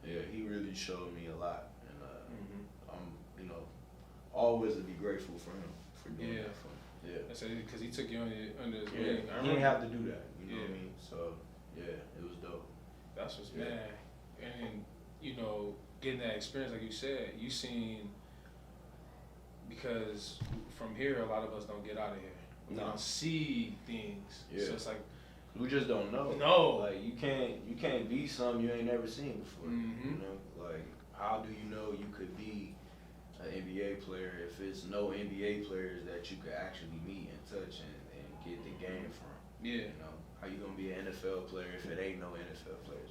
Yeah, he really showed me a lot, and I'm always to be grateful for him for doing that for me. Yeah. I said because he took you under his wing. He didn't have to do that. You know what I mean? So yeah, it was dope. That's what's man, and getting that experience, like you said, you seen, because from here a lot of us don't get out of here. We don't see things. So it's like we just don't know. No. Like you can't be something you ain't never seen before. You know, like how do you know you could be an NBA player if it's no NBA players that you could actually meet and touch and get the game from? You know, how you gonna be an NFL player if it ain't no NFL players?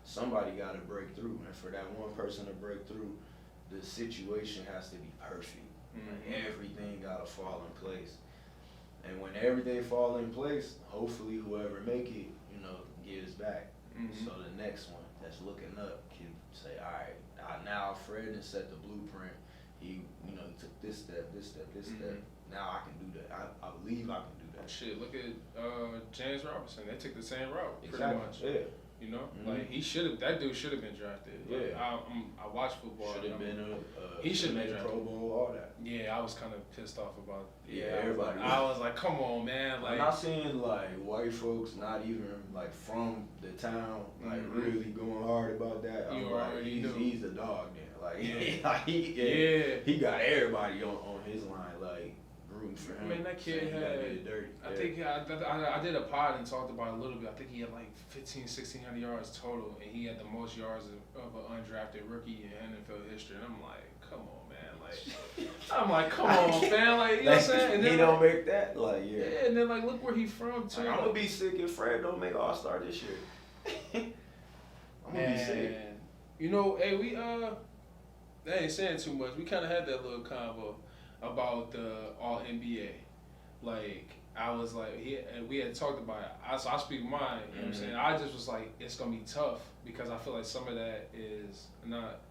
Somebody got to break through, and for that one person to break through, the situation has to be perfect. Like everything got to fall in place. And when everything fall in place, hopefully whoever make it, gives back. So the next one that's looking up can say, all right, now Fred has set the blueprint. He, took this step, this step, this step. Now I can do that. I believe I can do that. Shit, look at James Robinson. They took the same route, pretty much. Yeah. Like that dude should have been drafted. Like, I watch football. Should have been he should have been drafted. Pro Bowl, all that. Yeah, I was kind of pissed off about. Everybody. I was like, come on, man. Like, I'm not seeing like white folks, not even like from the town, like really going hard about that. I'm like, he's a dog then. Like, he got everybody on his line, like rooting for him. I mean, that kid had. Dirty. I think I did a pod and talked about it a little bit. I think he had like 1,600 yards total, and he had the most yards of an undrafted rookie in NFL history. And I'm like, come on, man. Like, come on, man. Like, you know what I'm saying? And then, he don't make that. Like, and then like, look where he from too. Like, I'm gonna be sick if Fred don't make All-Star this year. I'm gonna be sick. Hey, we that ain't saying too much. We kind of had that little convo about the All NBA. Like, I was like, we had talked about it. So I speak mine, you know what I'm saying? I just was like, it's going to be tough because I feel like some of that is not,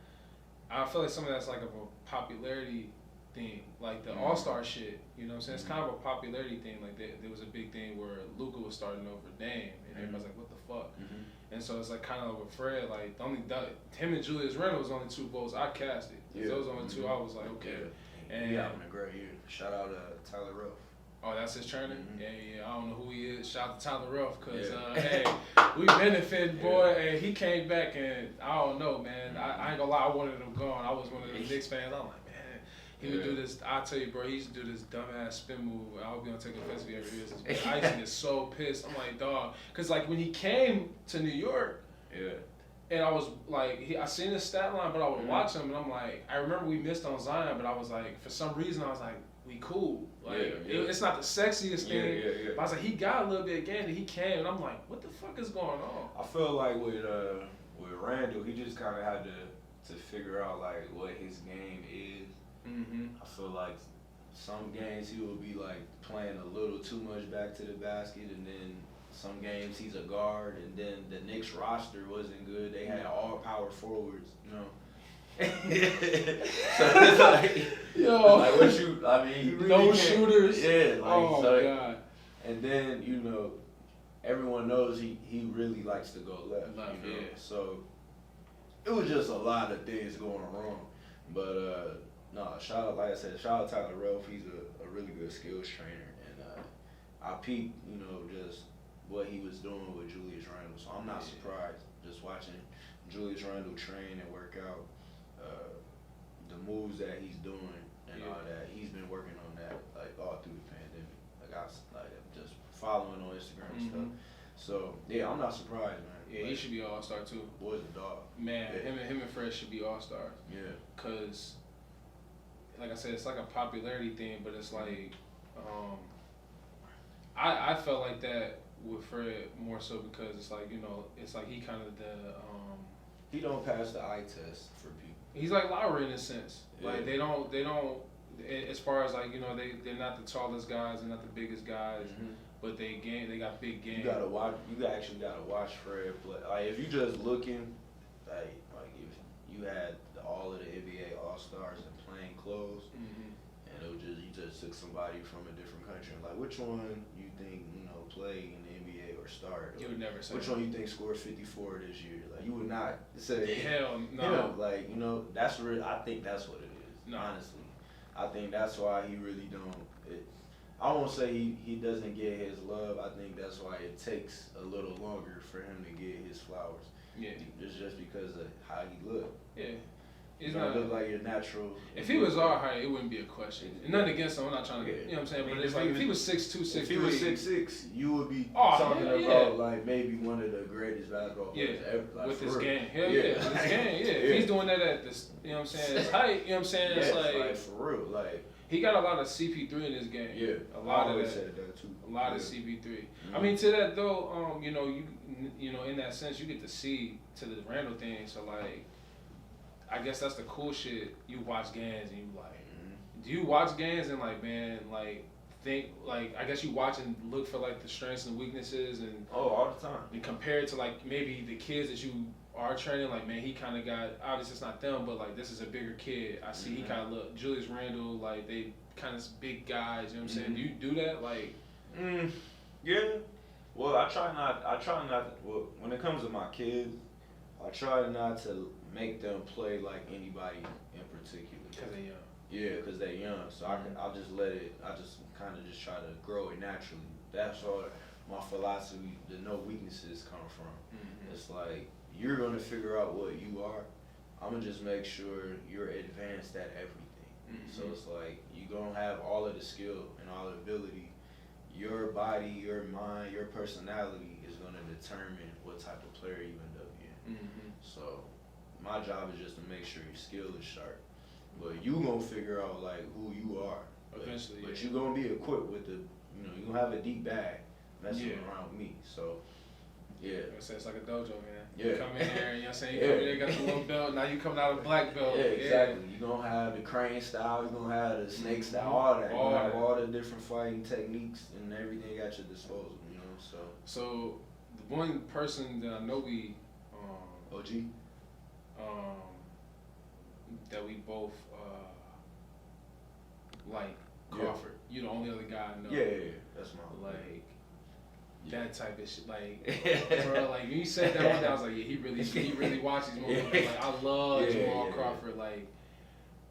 I feel like some of that's like a popularity thing. Like the All-Star shit, you know what I'm saying? It's kind of a popularity thing. Like there was a big thing where Luka was starting over Dame, and everybody's like, what the fuck? And so it's like kind of like with Fred, like him and Julius Randle was only 2 votes I casted. Those only 2 I was like, okay. And yeah, I'm a great year. Shout out to Tyler Ruff. Oh, that's his trainer? Yeah. I don't know who he is. Shout out to Tyler Ruff, because, hey, we benefited, boy. And he came back, and I don't know, man. I ain't gonna lie, I wanted him gone. I was one of the Knicks fans. I'm like, man, he would do this. I tell you, bro, he used to do this dumbass spin move. I was gonna take offense if he ever hears this, but I used to get so pissed. I'm like, dog. Because, like, when he came to New York, and I was like, I seen his stat line, but I would watch him, and I'm like, I remember we missed on Zion, but I was like, for some reason, I was like, we cool. Like it's not the sexiest thing. But I was like, he got a little bit of game that he can, and I'm like, what the fuck is going on? I feel like with Randall, he just kind of had to figure out like what his game is. I feel like some games he will be like playing a little too much back to the basket, and then some games he's a guard, and then the Knicks roster wasn't good. They had all power forwards, you know. So it's like, like what you, I mean, you really no shooters. Yeah, like, oh so, God. And then, you know, everyone knows he really likes to go left, you know. So it was just a lot of things going wrong. But shout out, like I said, shout out Tyler Relf. He's a really good skills trainer, and I peeped, you know, just what he was doing with Julius Randle. So I'm not surprised just watching Julius Randle train and work out. The moves that he's doing and all that, he's been working on that like all through the pandemic. Like I just following on Instagram and stuff. So yeah, I'm not surprised, man. Yeah, like, he should be an all-star too. Boy's a dog. Man, him and Fred should be all-stars. Yeah. Cause, like I said, it's like a popularity thing, but it's like, I felt like that with Fred more so because it's like, you know, it's like he kind of he don't pass the eye test for people. He's like Lowry in a sense. Yeah. Like they don't. As far as like, you know, they're not the tallest guys, they're not the biggest guys, but they got big game. You actually gotta watch Fred play. Like if you just looking, like if you had all of the NBA All Stars in plain clothes, and it was you just took somebody from a different country, and like which one you think play in the NBA or start? You would never say. Which one you think scored 54 this year? Like you would not say. Hell no. Him. Like that's real. I think that's what it is. No. Honestly, I think that's why he really don't. I won't say he doesn't get his love. I think that's why it takes a little longer for him to get his flowers. Yeah. It's just because of how he look. Yeah. He's not look like your natural. If he was our height, it wouldn't be a question. And nothing against him. I'm not trying to, you know what I'm saying? But it's like if he was 6'2", 6'3". If he was 6'6", you would be talking about like maybe one of the greatest basketball players ever. Like, with his game. Hell yeah. With his game, If he's doing that at this, you know what I'm saying, his height, you know what I'm saying? It's like for real. Like he got a lot of CP3 in his game. Yeah. A lot of that. Said that too. A lot of CP3. I mean, to that though, you know, in that sense, you get to see to the Randall thing. So like, I guess that's the cool shit. You watch games and you like, do you watch games and like, man, like think like I guess you watch and look for like the strengths and weaknesses and all the time. And compare it to like maybe the kids that you are training. Like, man, he kind of got, obviously it's not them, but like this is a bigger kid. I see he kind of look Julius Randle, like they kind of big guys. You know what I'm saying? Do you do that? Like, yeah. Well, I try not. Well, when it comes to my kids, I try not to make them play like anybody in particular. Because they're young. Yeah, because they're young. So I'll just let it. I just kind of just try to grow it naturally. That's where my philosophy, the no weaknesses, come from. It's like you're gonna figure out what you are. I'm gonna just make sure you're advanced at everything. So it's like you're gonna have all of the skill and all the ability. Your body, your mind, your personality is gonna determine what type of player you end up being. So my job is just to make sure your skill is sharp. But you gonna figure out like who you are. Eventually. But you're gonna be equipped with the, you gonna have a deep bag messing around with me. So yeah. It's like a dojo, man. Yeah. You come in there, you know what I'm saying? You come in there, got the little belt, now you coming out a black belt. Yeah, exactly. You're gonna have the crane style, you're gonna have the snake style, all that. You're gonna have all the different fighting techniques and everything at your disposal, So the one person that I know we OG? That we both like, Crawford. You the only other guy I know. Yeah. That's my like that type of shit. Like bro, like when you said that one day, I was like, yeah, he really watches movies. Like I love Jamal Crawford, like,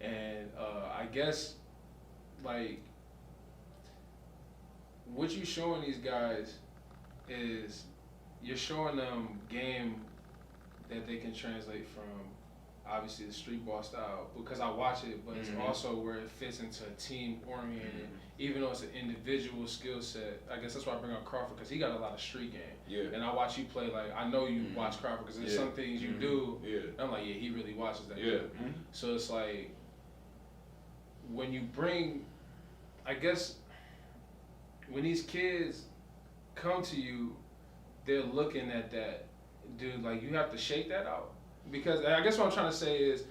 and I guess like what you showing these guys is you're showing them game that they can translate from obviously the street ball style, because I watch it, but it's also where it fits into a team oriented, even though it's an individual skill set. I guess that's why I bring up Crawford, because he got a lot of street game. Yeah. And I watch you play, like, I know you watch Crawford, because there's some things you do, and I'm like, yeah, he really watches that. Yeah. So it's like, when you bring, I guess, when these kids come to you, they're looking at that, dude. Like you have to shake that out, because I guess what I'm trying to say is,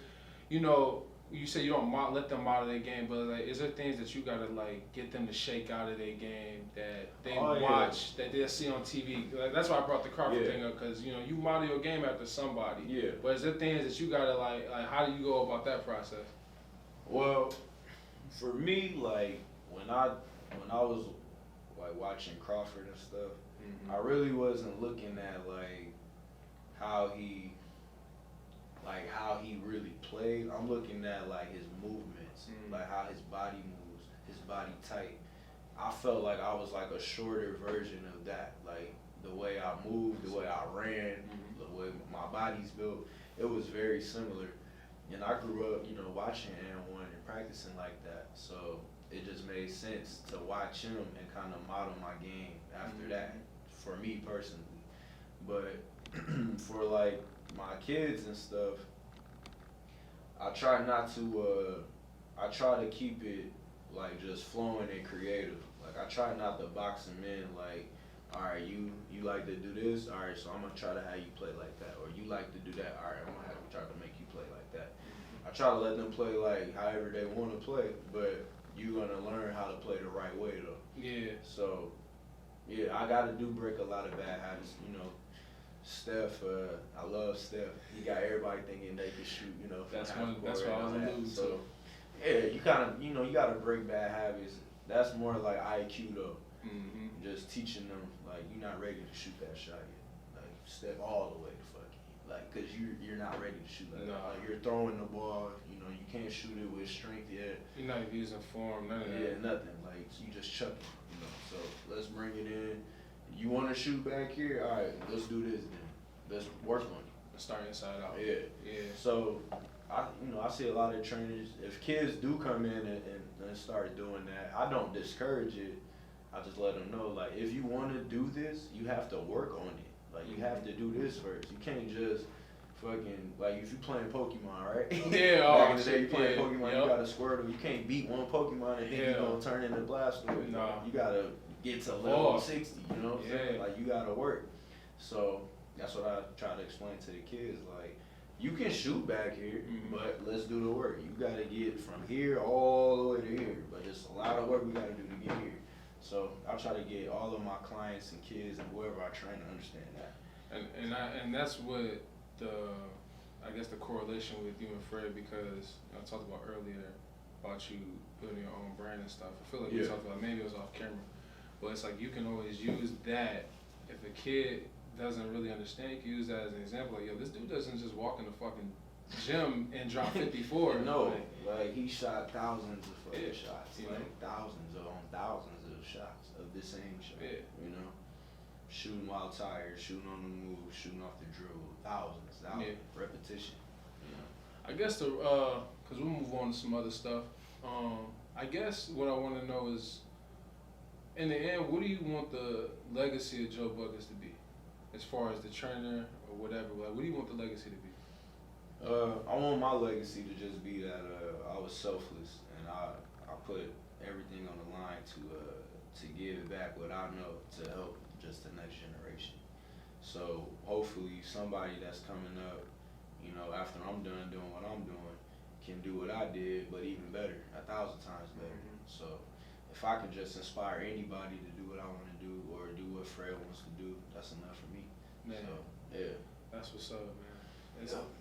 you know, you say you don't let them model their game, but like, is there things that you gotta like get them to shake out of their game that they watch, that they'll see on TV? Like that's why I brought the Crawford thing up, because you know you model your game after somebody. Yeah. But is there things that you gotta like how do you go about that process? Well, for me, like when I was like watching Crawford and stuff, I really wasn't looking at like how he really played. I'm looking at like his movements, like how his body moves, his body type. I felt like I was like a shorter version of that, like the way I moved, the way I ran, the way my body's built. It was very similar, and I grew up, you know, watching and practicing like that. So it just made sense to watch him and kind of model my game after that, for me personally. But for like my kids and stuff, I try not to, I try to keep it like just flowing and creative. Like I try not to box them in like, all right, you like to do this, all right, so I'm gonna try to have you play like that. Or you like to do that, all right, I'm gonna have to try to make you play like that. I try to let them play like however they want to play, but you're gonna learn how to play the right way though. Yeah. So, yeah, I gotta break a lot of bad habits. You know, Steph, I love Steph. He got everybody thinking they can shoot. You know, that's what I was alluding to. So, yeah, you kind of, you know, you gotta break bad habits. That's more like IQ though. Just teaching them like you're not ready to shoot that shot yet. Like step all the way to fucking like, cause you're not ready to shoot that. Like you're throwing the ball. You know, you can't shoot it with strength yet. You're not using form, none of that. Yeah, nothing. Like you just chuck it. You know, so let's bring it in. You want to shoot back here? All right, let's do this then. Let's work on it. Start inside out. Yeah. So I see a lot of trainers. If kids do come in and start doing that, I don't discourage it. I just let them know, like, if you want to do this, you have to work on it. Like, you have to do this first. You can't just fucking, like, if you playing Pokemon, right? Yeah. Back in the day, you playing Pokemon, you got to Squirtle. You can't beat one Pokemon and think you're going to turn into Blastoise. No. You got to get to level 60, you know what I'm saying? Like, you got to work. So that's what I try to explain to the kids. Like, you can shoot back here, but let's do the work. You got to get from here all the way to here. But it's a lot of work we got to do to get here. So I try to get all of my clients and kids and whoever I train to understand that. And that's what I guess the correlation with you and Fred, because I talked about earlier about you building your own brand and stuff. I feel like we talked about, maybe it was off camera, but it's like you can always use that. If a kid doesn't really understand, you can use that as an example. Like, yo, this dude doesn't just walk in the fucking gym and drop 54. No, like he shot thousands of fucking shots, like thousands on thousands of shots of the same shot. You know, shooting while tired, shooting on the move, shooting off the dribble, thousands, repetition. You know, I guess because we'll move on to some other stuff. I guess what I want to know is, in the end, what do you want the legacy of Joe Buckets to be, as far as the trainer or whatever? Like, what do you want the legacy to be? I want my legacy to just be that I was selfless and I put everything on the line to give back what I know to help just the next generation. So hopefully somebody that's coming up, you know, after I'm done doing what I'm doing, can do what I did, but even better, 1,000 times better. So if I can just inspire anybody to do what I want to do or do what Fred wants to do, that's enough for me. Man, so, yeah. That's what's up, man.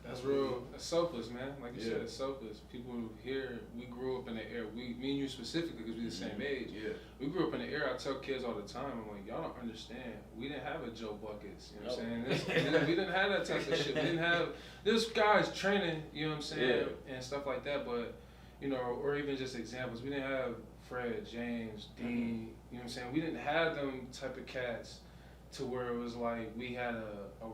That's real. That's selfless, man. Like you said, it's selfless. People here, we grew up in the era. Me and you specifically, because we the same age. Yeah. We grew up in the era. I tell kids all the time, I'm like, y'all don't understand. We didn't have a Joe Buckets. You know what I'm saying? We didn't have that type of shit. We didn't have this guy's training. You know what I'm saying? And stuff like that. But you know, or even just examples. We didn't have Fred, James, Dean. You know what I'm saying? We didn't have them type of cats. To where it was like we had a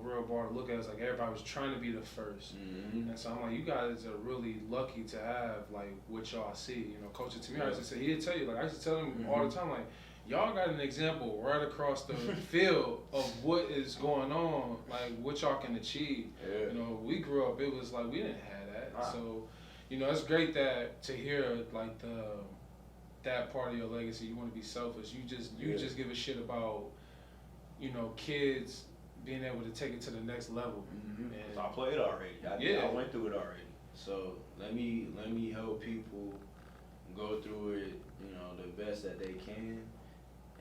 real bar to look at. It's like everybody was trying to be the first. And so I'm like, you guys are really lucky to have like what y'all see. You know, Coach Tamir used to say, he'd tell you, like I used to tell him all the time, like, y'all got an example right across the field of what is going on, like what y'all can achieve. You know, we grew up, it was like we didn't have that. So, you know, it's great that to hear like that part of your legacy. You want to be selfish. You just give a shit about, kids being able to take it to the next level. Mm-hmm. And I played already. I went through it already. So let me help people go through it, the best that they can,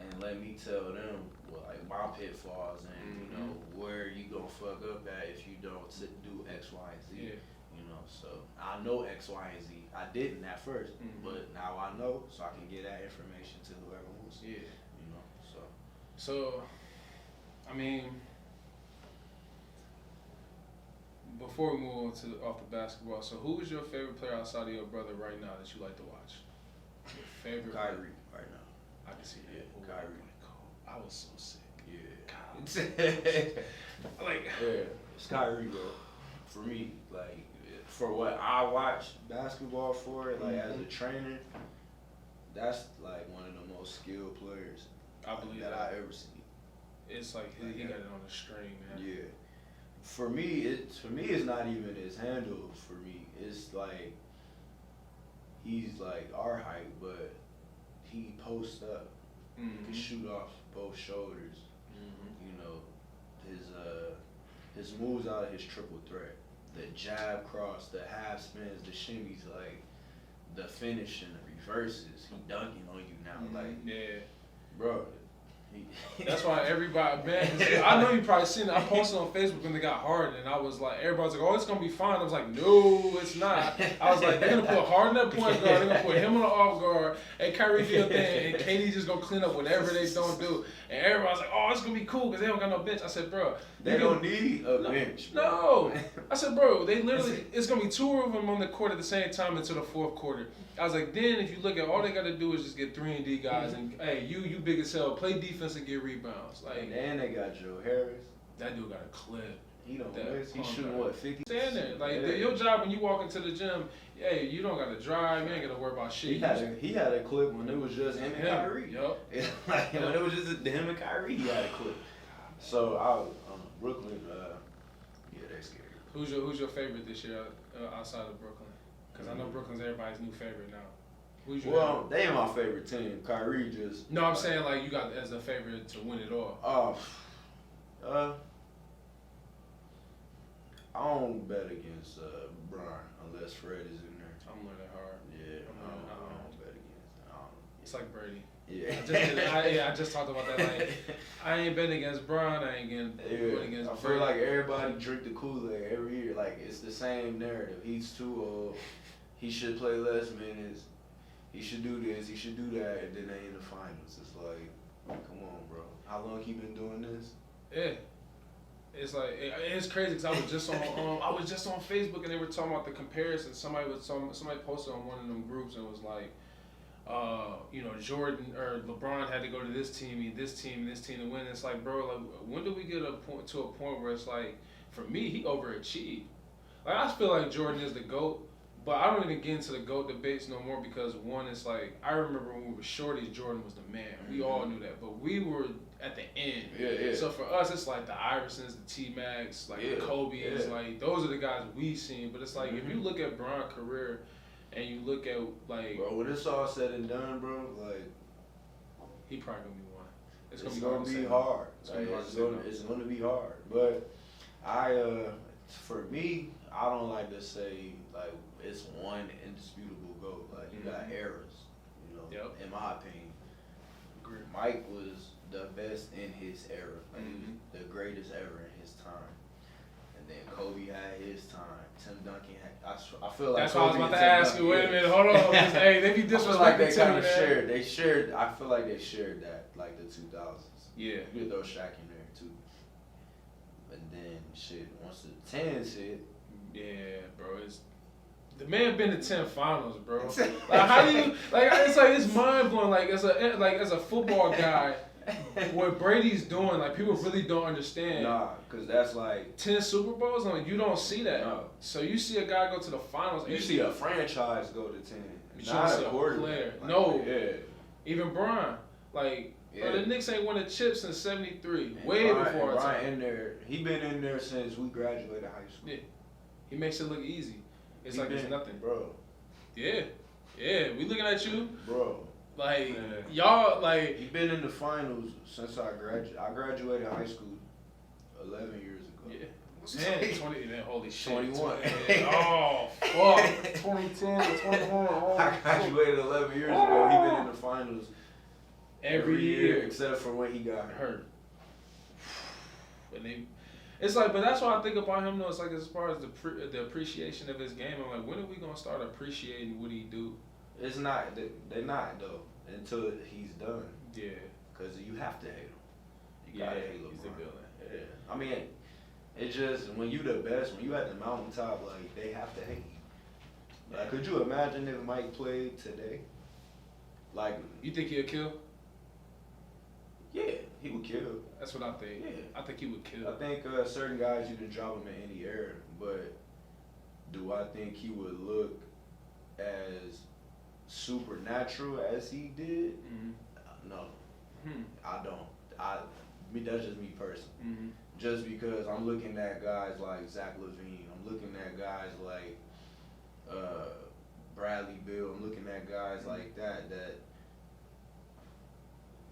and let me tell them my pitfalls and where you gonna fuck up at if you don't do X, Y, and Z. Yeah. So I know X, Y, and Z. I didn't at first, but now I know, so I can get that information to whoever wants. Yeah. So I mean, before we move on off the basketball, so who is your favorite player outside of your brother right now that you like to watch? Your favorite Kyrie player? right now. I can see that. Yeah, Kyrie. I was so sick. Yeah. Yeah, it's Kyrie, bro. For me, for what I watch basketball for, as a trainer, that's one of the most skilled players I believe that I ever seen. It's he got it on the string, man. Yeah. For me, it's not even his handle. For me, it's he's our height, but he posts up. He can shoot off both shoulders. His moves out of his triple threat, the jab cross, the half spins, the shimmies, the finish and the reverses. He dunking on you now, yeah, bro. That's why everybody, man, I know you probably seen it. I posted on Facebook when they got Harden, and I was like, everybody's like, oh, it's going to be fine. I was like, no, it's not. I was like, they're going to put Harden at point guard, they're going to put him on the off guard, and Kyrie do your thing, and KD just going to clean up whatever they don't do. And everybody's like, oh, it's going to be cool because they don't got no bench. I said, bro. They don't need a bench. Bro. No. I said, bro, they literally, it's going to be two of them on the court at the same time until the fourth quarter. I was like, then if you look at all they got to do is just get 3-and-D guys, and hey, you big as hell, play defense and get rebounds. And they got Joe Harris. That dude got a clip. He's shooting what, 50? Stand there. Your job when you walk into the gym, hey, you don't got to drive, you ain't got to worry about shit. He had a clip when it was just him and Kyrie. Yup. When it was just him and Kyrie, he had a clip. So Brooklyn, they're scary. Who's your favorite this year outside of Brooklyn? Because I know Brooklyn's everybody's new favorite now. Who's your favorite? They my favorite team. Kyrie just. No, I'm saying you got as a favorite to win it all. I don't bet against Bron unless Fred is in there. I'm learning hard. Yeah, I don't bet against him. It's like Brady. Yeah. I just talked about that. I ain't betting against Bron. I ain't getting against. I feel like everybody drink the Kool-Aid every year. It's the same narrative. He's too old. He should play less minutes. He should do this. He should do that. And then they in the finals. It's come on, bro. How long he been doing this? Yeah. It's it's crazy because I was just on Facebook and they were talking about the comparison. Somebody posted on one of them groups and was like, Jordan or LeBron had to go to this team to win. It's like, bro, when do we get to a point where it's for me, he overachieved. I feel like Jordan is the GOAT, but I don't even get into the GOAT debates no more because one, it's I remember when we were shorties, Jordan was the man. We all knew that, but we were at the end. Yeah. So for us, it's the Iversons, the T-Macs, the Kobe's, those are the guys we seen. But it's if you look at Bron's career and you look at bro, when it's all said and done, bro, he probably gonna be one. It's gonna be hard. It's gonna be hard. But for me, I don't like to say it's one indisputable GOAT. You got eras, in my opinion. Agreed. Mike was the best in his era, the greatest ever in his time. And then Kobe had his time. Tim Duncan had. I feel like that's what I was about to ask you. Wait a minute, hold on. Hey, they be disrespecting Tim, man. They shared. I feel like they shared that the 2000s. Yeah. You could throw Shaq in there too. And then once the 10s hit. Yeah, bro. The man been to 10 finals, bro. How do you it's mind blowing. As a football guy, what Brady's doing, people really don't understand. Nah, cause that's 10 Super Bowls. You don't see that. No. So you see a guy go to the finals. You see a franchise go to 10. You not see a player. Even Bron. Bro, the Knicks ain't won a chip since '73. Way before our time. In there. He been in there since we graduated high school. Yeah. He makes it look easy. It's it's nothing. Bro. Yeah. We looking at you. Bro. Like y'all, like He's been in the finals since I graduated. I graduated high school 11 years ago. Yeah. 10, 20, then holy shit. 21. 20, oh, fuck. 2010 to 21. Oh, I graduated 11 years ago. He's been in the finals every year. Except for when he got hurt. And it's like, but that's what I think about him though. It's like as far as the appreciation of his game, I'm like, when are we going to start appreciating what he do? It's not, they're not though, until he's done. Yeah. Because you have to hate him. You gotta hate LeBron. He's the villain. Yeah. I mean, it just, when you the best, when you at the mountaintop, like, they have to hate you. Like, could you imagine if Mike played today? Like, you think he'll kill? Yeah, he would kill. That's what I think. Yeah. I think he would kill. I think certain guys, you can drop him in any era, but do I think he would look as supernatural as he did? Mm-hmm. No. I don't. That's just me personally. Mm-hmm. Just because I'm looking at guys like Zach LaVine, I'm looking at guys like Bradley Beal, I'm looking at guys like that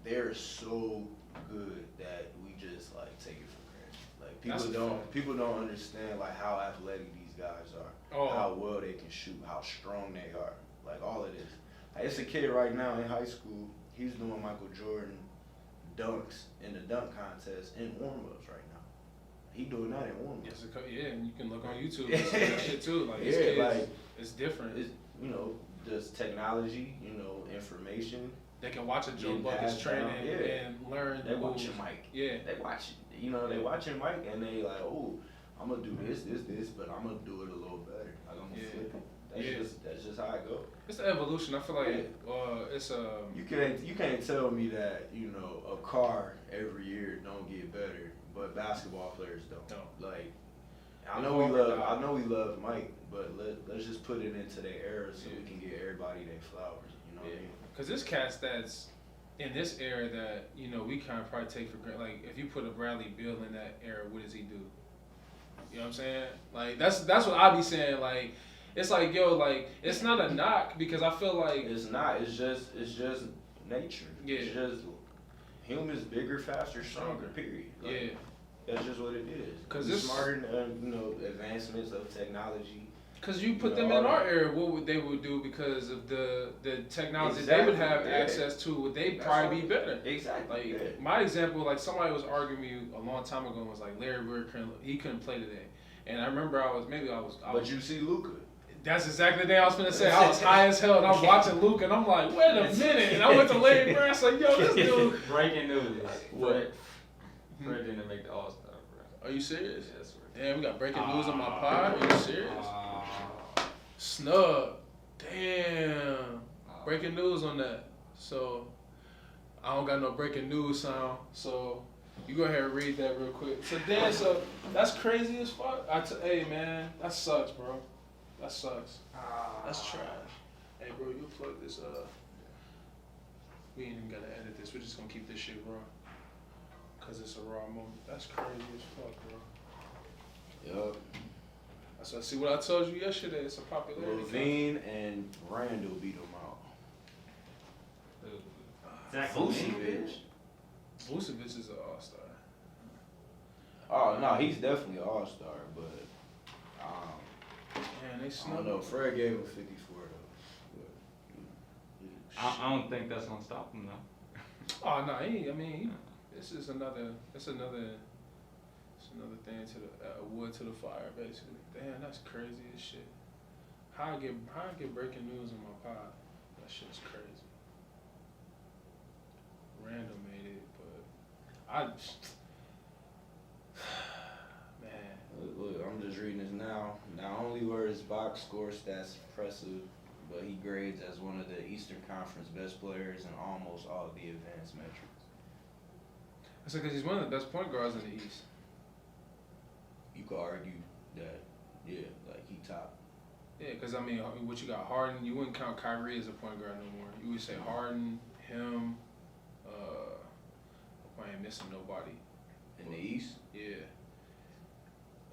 they're so good that we just like take it for granted. Like people don't understand like how athletic these guys are, how well they can shoot, how strong they are, like all of this. Like, it's a kid right now in high school. He's doing Michael Jordan dunks in the dunk contest in warm-ups right now. He doing that in warm-ups. Yeah, and you can look on YouTube and see that shit too. Like, yeah, kids, like it's different. It's, just technology, information. They can watch a Joe Buckets training and learn. They watching Mike. Yeah. They watch, they watching Mike and they like, oh, I'm gonna do this, but I'm gonna do it a little better. Like I'm gonna flip it. That's just how it goes. It's the evolution. I feel like it's You can't tell me that a car every year don't get better, but basketball players don't. No. Like I know we love Mike, but let's just put it into their era so we can get everybody their flowers. You know what I mean? Because this cast that's in this era that we kind of probably take for granted. Like if you put a Bradley Beal in that era, what does he do? You know what I'm saying? Like that's what I be saying. Like it's like like it's not a knock because I feel like it's not. It's just nature. Yeah. It's just humans bigger, faster, stronger. Period. Like, yeah. That's just what it is. Because it's smarter, advancements of technology. Because you put them in our era, what would they do because of the technology they would have access to? Would they probably be better? Exactly. Like my example, like somebody was arguing with me a long time ago and was like Larry Bird couldn't play today, and I remember I was. But you see Luka. That's exactly the thing I was gonna say. I was high as hell and I'm watching Luka and I'm like, wait a minute, and I went to Larry Bird. I was like, yo, this dude. Breaking news. What? Fred didn't make the All-Star, bro. Are you serious? Yes, sir. Damn, we got breaking news on my pod. Are you serious? Snub. Damn. Breaking news on that. So, I don't got no breaking news sound. So, you go ahead and read that real quick. So, Dan, that's crazy as fuck. Hey, man, that sucks, bro. That sucks. That's trash. Hey, bro, you plug this up. We ain't even gotta edit this. We're just gonna keep this shit raw. Because it's a raw moment. That's crazy as fuck, bro. Yup. So see what I told you yesterday. It's a popularity. LaVine and Randall beat them out. Vucevic. Vucevic is an all-star. Oh no, he's definitely an all-star, but man, they I don't know. Fred gave him 54 though. But, I don't think that's gonna stop him though. Oh no, this is another. It's another thing to the wood to the fire, basically. Damn, that's crazy as shit. How I get breaking news on my pod? That shit's crazy. Random made it, but man. Look, I'm just reading this now. Not only were his box score stats impressive, but he grades as one of the Eastern Conference best players in almost all of the advanced metrics. That's because he's one of the best point guards in the East. You could argue that, like he top. Yeah, because what you got, Harden, you wouldn't count Kyrie as a point guard no more. You would say Harden, him, I ain't missing nobody. In the East? Yeah.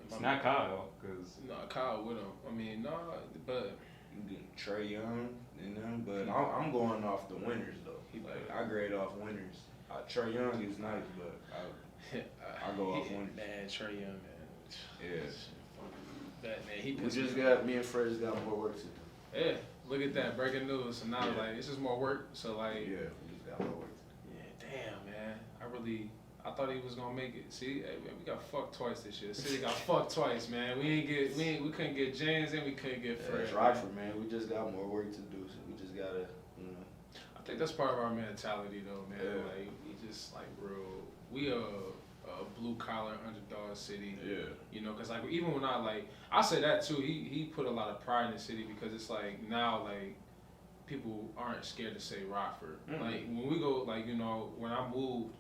It's not Kyle, because... No, Kyle with him. But you get Trey Young and them, but I'm going off the winners though. Like I grade off winners. Trey Young is nice, but I go off winners. Man, Trey Young, man. Yeah. That man, Me and Fred just got more work to do. Yeah, look at that breaking news. So now like it's just more work. So like yeah, we just got more work. Yeah, damn man. I thought he was gonna make it. See, hey, man, we got fucked twice this year. City got fucked twice, man. We couldn't get James and we couldn't get Fred. That's Rockford, man. We just got more work to do. So we just gotta, you know. I think that's part of our mentality though, man. Yeah. Like we just like we a blue collar underdog city. Yeah. You know, cause like even when I say that too. He put a lot of pride in the city because it's like now like people aren't scared to say Rockford. Mm-hmm. Like when we go like you know when I moved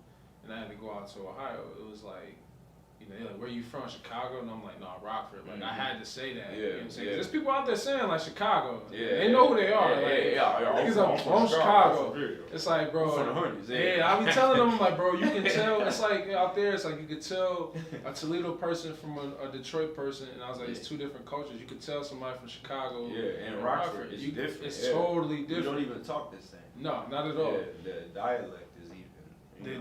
and I had to go out to Ohio, it was like. You know, they're like, where you from? Chicago? And I'm like, no, Rockford. Like, I had to say that. Yeah, you know what I'm saying? yeah. There's people out there saying, like, Chicago. Yeah, they know who they are. Niggas I'm from Chicago. It's like, bro. From the hundreds, I be telling them, like, bro, you can tell. It's like, out there, it's like you could tell a Toledo person from a Detroit person. And I was like, it's two different cultures. You could tell somebody from Chicago. Yeah, and Rockford is different. It's totally different. We don't even talk the same. No, not at all. Yeah, the dialect is even.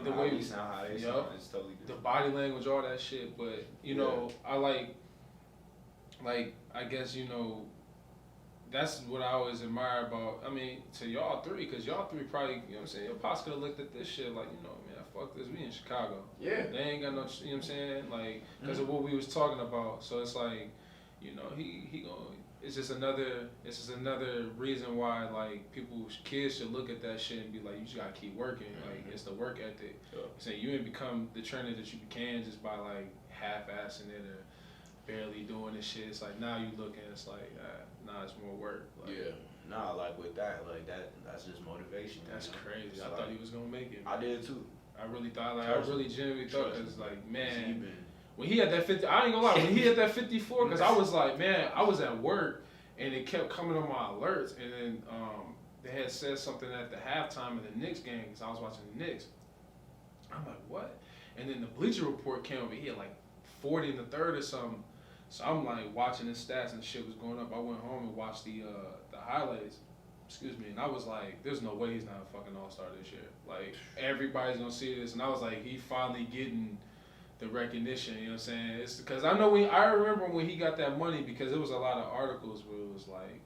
The way we sound, how they sound, it's totally different. The body language, all that shit, but you know, I like I guess you know, that's what I always admire about. I mean, to y'all three, cause y'all three probably, you know what I'm saying, your pops could have looked at this shit like, you know, man, fuck this, we in Chicago. Yeah. They ain't got no, you know what I'm saying, like, cause of what we was talking about. So it's like, you know, he gonna. It's just another reason why like kids should look at that shit and be like, you just gotta keep working. Like it's the work ethic. Yeah. Saying you ain't become the trainer that you became just by like half-assing it or barely doing this shit. It's like now you looking, it's like nah, it's more work. Like, yeah. Nah, like with that, like that's just motivation. That's crazy. It's I thought he was gonna make it. I did too. I really thought I really genuinely thought because like man. When he had that 50, I ain't gonna lie, when he had that 54, because I was like, man, I was at work, and it kept coming on my alerts, and then they had said something at the halftime of the Knicks game, because I was watching the Knicks. I'm like, what? And then the Bleacher Report came over, he had like 40 in the third or something. So I'm like watching his stats and shit was going up. I went home and watched the highlights, and I was like, there's no way he's not a fucking all-star this year. Like, everybody's gonna see this, and I was like, he finally getting the recognition, you know what I'm saying? It's because I remember when he got that money because there was a lot of articles where it was like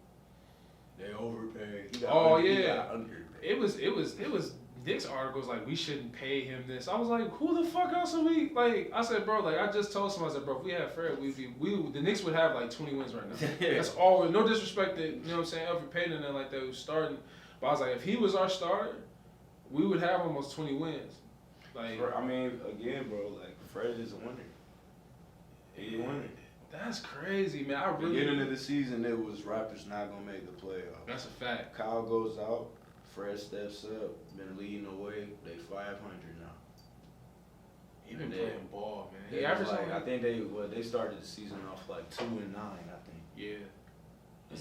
they overpaid. It was Nick's articles like we shouldn't pay him this. I was like, who the fuck else are we like? I said, bro, like I just told someone, I said, bro, if we had Fred, the Knicks would have like 20 wins right now. That's all. No disrespect to, you know what I'm saying, Alfred Payton and then like that was starting, but I was like, if he was our starter, we would have almost 20 wins. Like, I mean, again, bro, like Fred is a winner. He's a winner. That's crazy, man. I really. Beginning of the season, it was Raptors not gonna make the playoffs. That's a fact. Kyle goes out. Fred steps up. Been leading the way. They 500 now. He been playing ball, man. He averaged like, I think they started the season off like 2-9, I think. Yeah.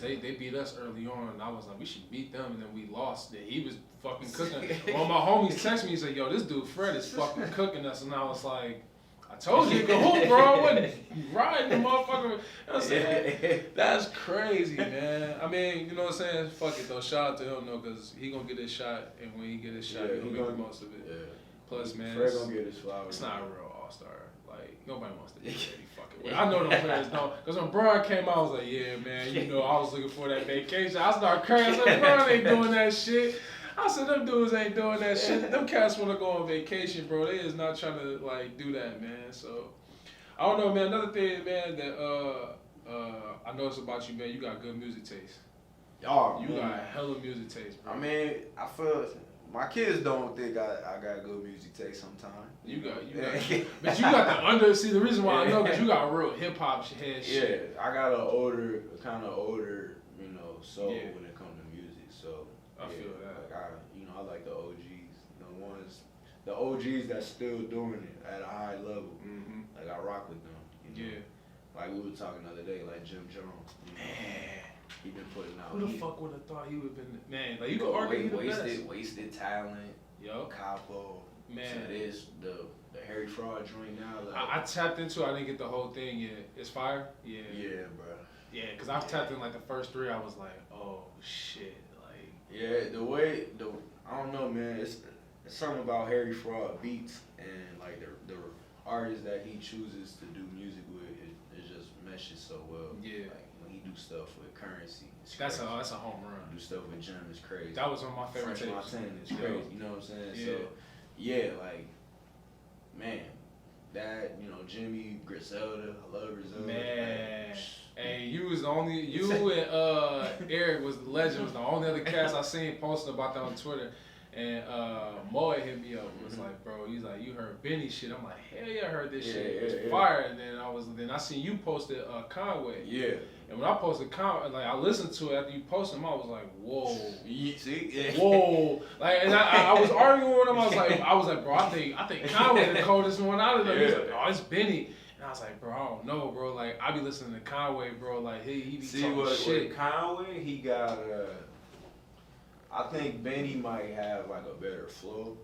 They beat us early on, and I was like, we should beat them, and then we lost. He was fucking cooking. One of my homies texted me, he said, yo, this dude Fred is fucking cooking us, and I was like, I told you, you can hoop, bro. I wasn't riding the motherfucker. I'm saying, that's crazy, man. I mean, you know what I'm saying? Fuck it, though. Shout out to him, though, because he going to get his shot, and when he get his shot, he going to make the most of it. Yeah. Plus, man, Fred going to get his flowers. It's not a real all-star. Like, nobody wants to do that. Fucking I know them players don't. Because when Braun came out, I was like, yeah, man, you know, I was looking for that vacation. I started crying. I said, Braun ain't doing that shit. I said, them dudes ain't doing that shit. Them cats want to go on vacation, bro. They is not trying to, like, do that, man. So, I don't know, man. Another thing, man, that I noticed about you, man, you got good music taste. Y'all, you got hella music taste, bro. I mean, I feel... My kids don't think I got good music taste sometimes. You got, but you got the reason why I know, because you got real hip hop head shit. Yeah, I got kind of older, you know, soul when it comes to music. So I feel that. Like I like the OGs, the OGs that's still doing it at a high level. Mm-hmm. Like I rock with them. You know? Yeah. Like we were talking the other day, like Jim Jones. Man. He been putting out. Who the fuck would have thought he would have been, man? Like you could argue the best. Wasted talent. Yo. Capo. Man. So this the Harry Fraud joint now. Like, I tapped into it. I didn't get the whole thing yet. It's fire. Yeah. Yeah, bro. Yeah, because I've tapped in like the first 3. I was like, oh shit, like. Yeah, I don't know, man. It's something about Harry Fraud beats and like the artists that he chooses to do music with. It just meshes so well. Yeah. Like when he do stuff with Currency, That's a home run. Do stuff with Jim is crazy. That was one of my favorite French tapes. Montana is crazy. You know what I'm saying? Yeah. So yeah, like man, that Jimmy Griselda, I love Griselda. Man. Like, Hey, you and Eric was the legend. Was the only other cast I seen posting about that on Twitter. And Moe hit me up. Was like, bro, he's like, you heard Benny shit. I'm like, hell yeah, I heard this shit. It was fire. And then I seen you posted Conway. Yeah. And when I posted Conway, like I listened to it after you posted him, I was like, whoa. See? Yeah. Whoa. Like, and I was arguing with him. I was like, bro, I think Conway the coldest one out of them. He's like, oh, it's Benny. And I was like, bro, I don't know, bro. Like, I be listening to Conway, bro. Like, he be talking shit. With Conway, he got I think Benny might have like a better flow.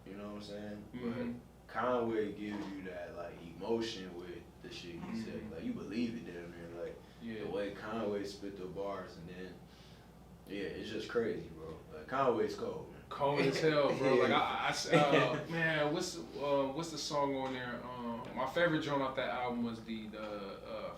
You know what I'm saying? Mm-hmm. But Conway gives you that like emotion with the shit he said. Like you believe it, damn near. Like the way Conway spit the bars, and then it's just crazy, bro. Like Conway's cold. Man. Cold as hell, bro. Like man, what's the song on there? My favorite joint off that album was the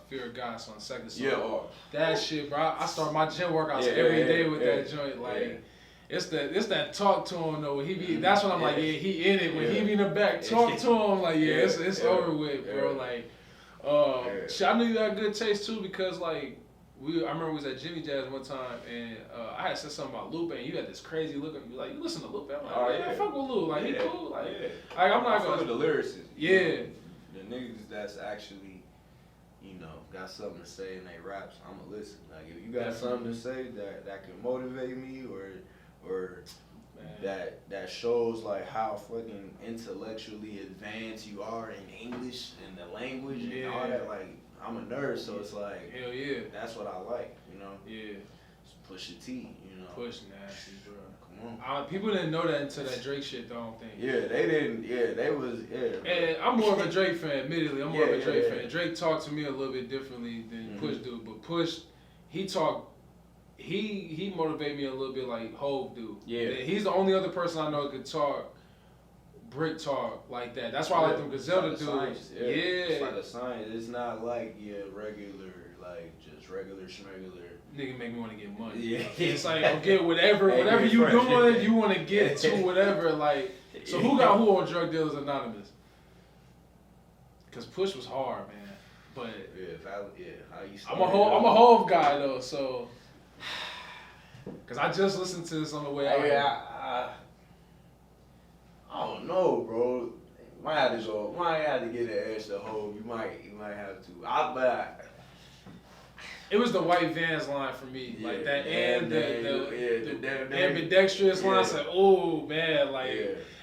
Fear of God song, second song. Yeah, that shit, bro. I start my gym workouts every day with that joint. Like it's that talk to him though. He be that's when I'm like, he in it. When he be in the back, talk to him. Like it's over with, bro. Like shit, I knew you had good taste too because like. I remember we was at Jimmy Jazz one time, and I had said something about Lupe, and you had this crazy look at me, like, you listen to Lupe? I'm like, fuck with Lupe, like, he cool, like, I'm not gonna... fuck with the lyricists. Yeah. The niggas that's actually, got something to say in their raps, I'ma listen. Like, if you got something to say that can motivate me, or that shows, like, how fucking intellectually advanced you are in English and the language and all that, like, I'm a nerd, so it's like, hell yeah, that's what I like, Yeah. Push your T, Push nasty, bro. Come on. People didn't know that until that Drake shit, though, I don't think. Yeah, they didn't. Yeah, they was. Yeah. And I'm more of a Drake fan, admittedly. I'm more of a Drake fan. Drake talked to me a little bit differently than Push do, but Push, he motivated me a little bit like Hove do. Yeah. He's the only other person I know that could talk. Brick talk like that. That's why I like them Griselda like dudes. It's like a science. It's not like regular, like just regular schmegular. Nigga make me want to get money. Yeah. It's like okay, whatever you doing, you want to get to whatever. Like, so who got who on Drug Dealers Anonymous? Cause Push was hard, man. But how you I'm a Hove guy though, so. Cause I just listened to this on the way out. I don't know, bro. Might have to get an edge to Hove. You might have to. It was the white Vans line for me, like that, and the ambidextrous line. I said, "Oh man," like,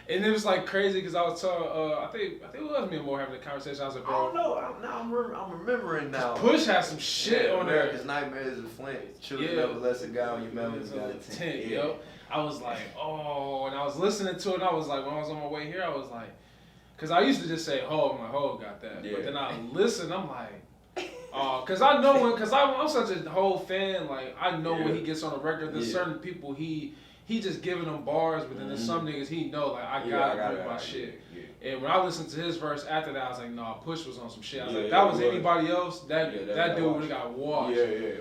and it was like crazy because I was telling, I think it was me and Mo having a conversation. I was like, "Bro, I don't know. I'm remembering now." Push has some shit on there. America's Nightmares and Flint. Children never less a guy on your melons got a tent. Yo, I was like, oh, and I was listening to it, and I was like, when I was on my way here, I was like, because I used to just say, "Oh, my Hove got that," but then I listen, I'm like. Cause I know cause I'm such a whole fan. Like I know when he gets on a record, there's certain people he just giving them bars, but then there's some niggas he know like I gotta bring my shit. And when I listened to his verse after that, I was like, nah, Push was on some shit. I was like, that was anybody else, that dude would have got washed.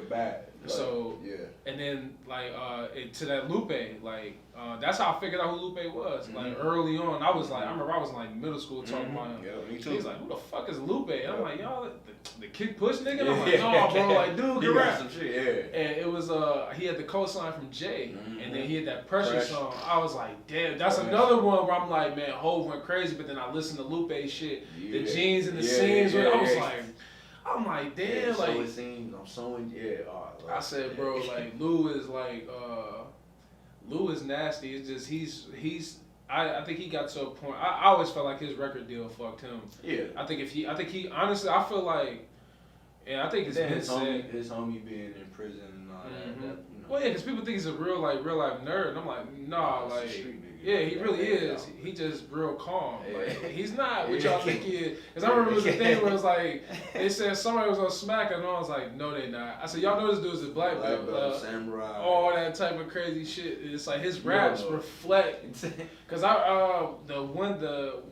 Bad. So and then like to that Lupe, like that's how I figured out who Lupe was. Like early on, I remember I was in like middle school talking about him. Yeah, me too. He's like, who the fuck is Lupe? And I'm like, y'all, the Kick Push nigga? And I'm like, no, bro, like dude, can rap. Some shit, And it was he had the cosign from Jay, and then he had that Pressure song. I was like, damn, that's another one where I'm like, man, Hove went crazy, but then I listened to Lupe shit, the jeans and the scenes. I was like. I'm like, damn, like. I'm sewing, I said, bro, like Lou is like, Lou is nasty. It's just I think he got to a point. I always felt like his record deal fucked him. Yeah. I think he honestly, I feel like, and I think it's been said. His homie being in prison and all that, Well, yeah, because people think he's a real life nerd, and I'm like, nah, Nah, like, it's a street nigga. yeah, he really is. Yeah. He just real calm. Yeah. Like, he's not what y'all think he is. Because I remember it was a thing where it was like, they said somebody was on Smack, and I was like, no, they not. I said, y'all know this dude's a black belt, samurai, all that type of crazy shit. It's like his raps reflect. Because the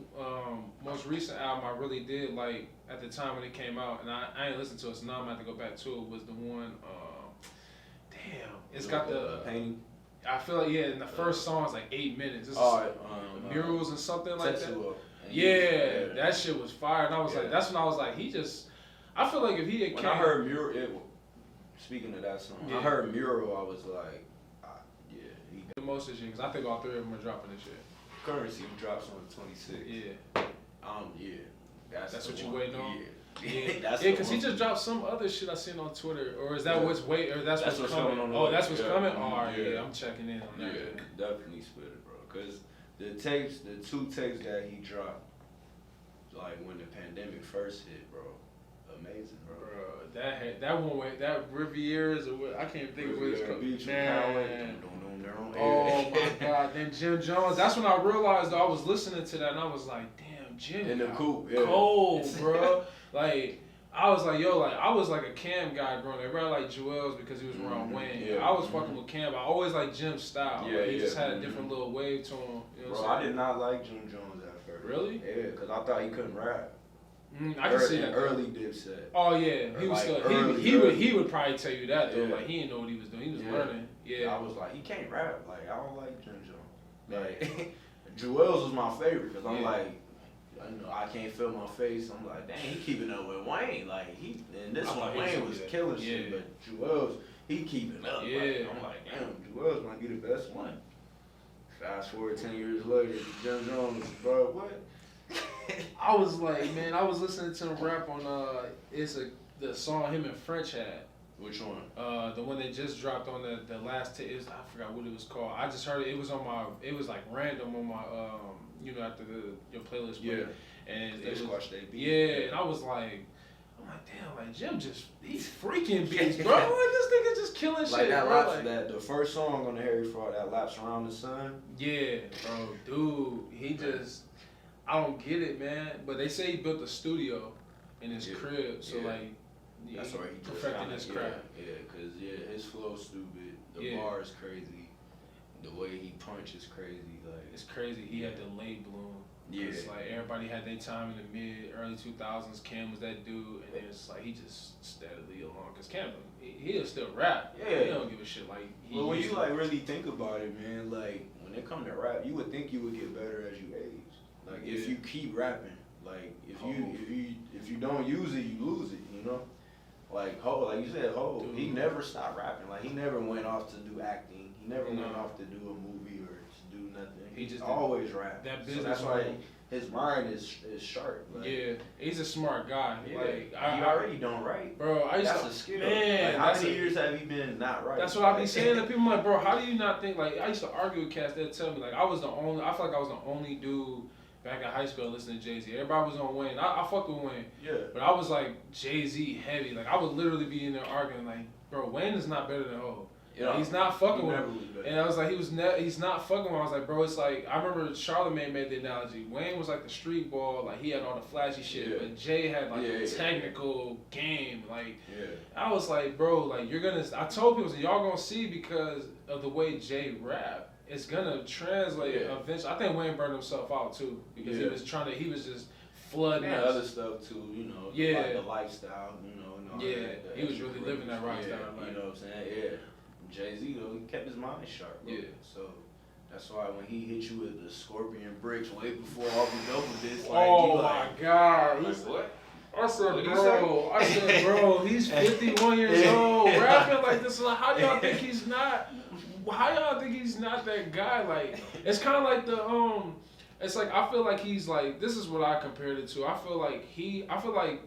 most recent album I really did like at the time when it came out, and I ain't listened to it, so now I'm gonna have to go back to it. Was the one, damn, it's got the painting. I feel like in the first song is like 8 minutes. It's murals and something like that. Yeah, that shit was fire, and I was like, that's when I was like, I feel like if he had when I heard mural, speaking of that song, I heard mural, I was like, he the most of shit, because I think all three of them are dropping this shit. Currency drops on the 26th. Yeah. That's what you waiting on. Yeah, because he just dropped some other shit I seen on Twitter, or is that what's what's coming? Oh, that's what's coming. All right, I'm checking in on that. Yeah, definitely spit it, bro. Cause the two tapes that he dropped, like when the pandemic first hit, bro, amazing, bro. That one way, that Rivieras, or what, I can't think of what it's called. Man. Oh my God! Then Jim Jones. That's when I realized I was listening to that, and I was like, damn, Jim. In the coupe, cold, bro. Like, I was like, yo, like, I was like a Cam guy growing up. Everybody like Joel's because he was around Wayne. Yeah. I was fucking with Cam. I always liked Jim's style. Yeah, he just had a different little wave to him. You know bro, I did not like Jim Jones at first. Really? Yeah, because I thought he couldn't rap. I can see that. Early Dipset. Oh yeah, he was like still. He would probably tell you that though. Like he didn't know what he was doing. He was learning. Yeah. I was like, he can't rap. Like I don't like Jim Jones. Like Joel's was my favorite because I'm like, I can't feel my face. I'm like, dang, he keeping up with Wayne. Like this one Wayne was killing shit, but Joel's he keeping up. Yeah. Like, I'm like, damn, Joel's might be the best one. Fast forward 10 years later, Jim Jones, bro, what? I was like, man, I was listening to him rap on the song him and French had. Which one? The one that just dropped on the last I forgot what it was called. I just heard it. It was on it was like random on my after your playlist. Yeah. And they squashed that beat. Yeah, and I was like, I'm like, damn, like Jim he's freaking beats, bro. Like this nigga just killing like shit, that bro. Laps, that the first song on the Harry Fraud, that Laps Around the Sun. Yeah, bro, dude, he just. I don't get it, man. But they say he built a studio in his crib, so like, that's why he perfecting his craft. Yeah, cause his flow's stupid. The bar is crazy. The way he punches crazy. Like it's crazy. He had the late bloom. Yeah. It's like everybody had their time in the early 2000s. Cam was that dude, and it's like he just steadily along. Cause Cam, he'll still rap. Yeah. He don't give a shit. Like, but when you like really think about it, man, like when it come to rap, you would think you would get better as you age. Like if you keep rapping, like if you don't use it, you lose it. You know, like like you said, he never stopped rapping. Like he never went off to do acting. He never went off to do a movie or to do nothing. He just always rap. That business. So that's why his mind is sharp. Like, yeah, he's a smart guy. Yeah, like he already don't write. Bro, that's a skill. Man, like, how many years have you been not writing? That's what I be saying to people. Like, bro, how do you not think? Like, I used to argue with cats. They'd tell me like I feel like I was the only dude back in high school listening to Jay-Z. Everybody was on Wayne. I fucked with Wayne. Yeah. But I was like Jay-Z heavy. Like I would literally be in there arguing like, bro, Wayne is not better than Ho. Yeah. He's not fucking with him. And I was like, he's not fucking with him. I was like, bro, it's like, I remember Charlamagne made the analogy. Wayne was like the street ball. Like he had all the flashy shit. But Jay had like the technical game. Like, I was like, bro, like I told people, y'all gonna see because of the way Jay rap. It's gonna translate eventually. I think Wayne burned himself out too because he was just flooding. And other stuff too, you know. Like the lifestyle, you know. And all that, he was really living that lifestyle. You know what I'm saying? Yeah. Jay-Z though, he kept his mind sharp. Bro. Yeah. So that's why when he hit you with the Scorpion bricks way before all the double this, like, my God. Like, what? I said, bro, he's 51 years old, rapping like this. Like, how y'all think he's not? How y'all think he's not that guy? Like, it's kind of like it's like I feel like he's like. This is what I compared it to. I feel like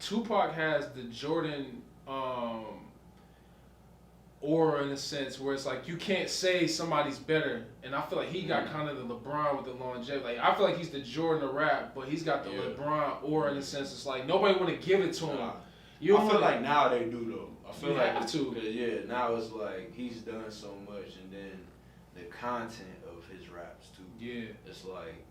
Tupac has the Jordan aura in a sense where it's like you can't say somebody's better, and I feel like he got kind of the LeBron with the longevity. Like I feel like he's the Jordan of rap, but he's got the LeBron aura in a sense. It's like nobody want to give it to him. You I don't feel wanna- like now they do though. I feel You like have to. 'cause, yeah, now it's like he's done so much, and then the content of his raps too. Yeah. It's like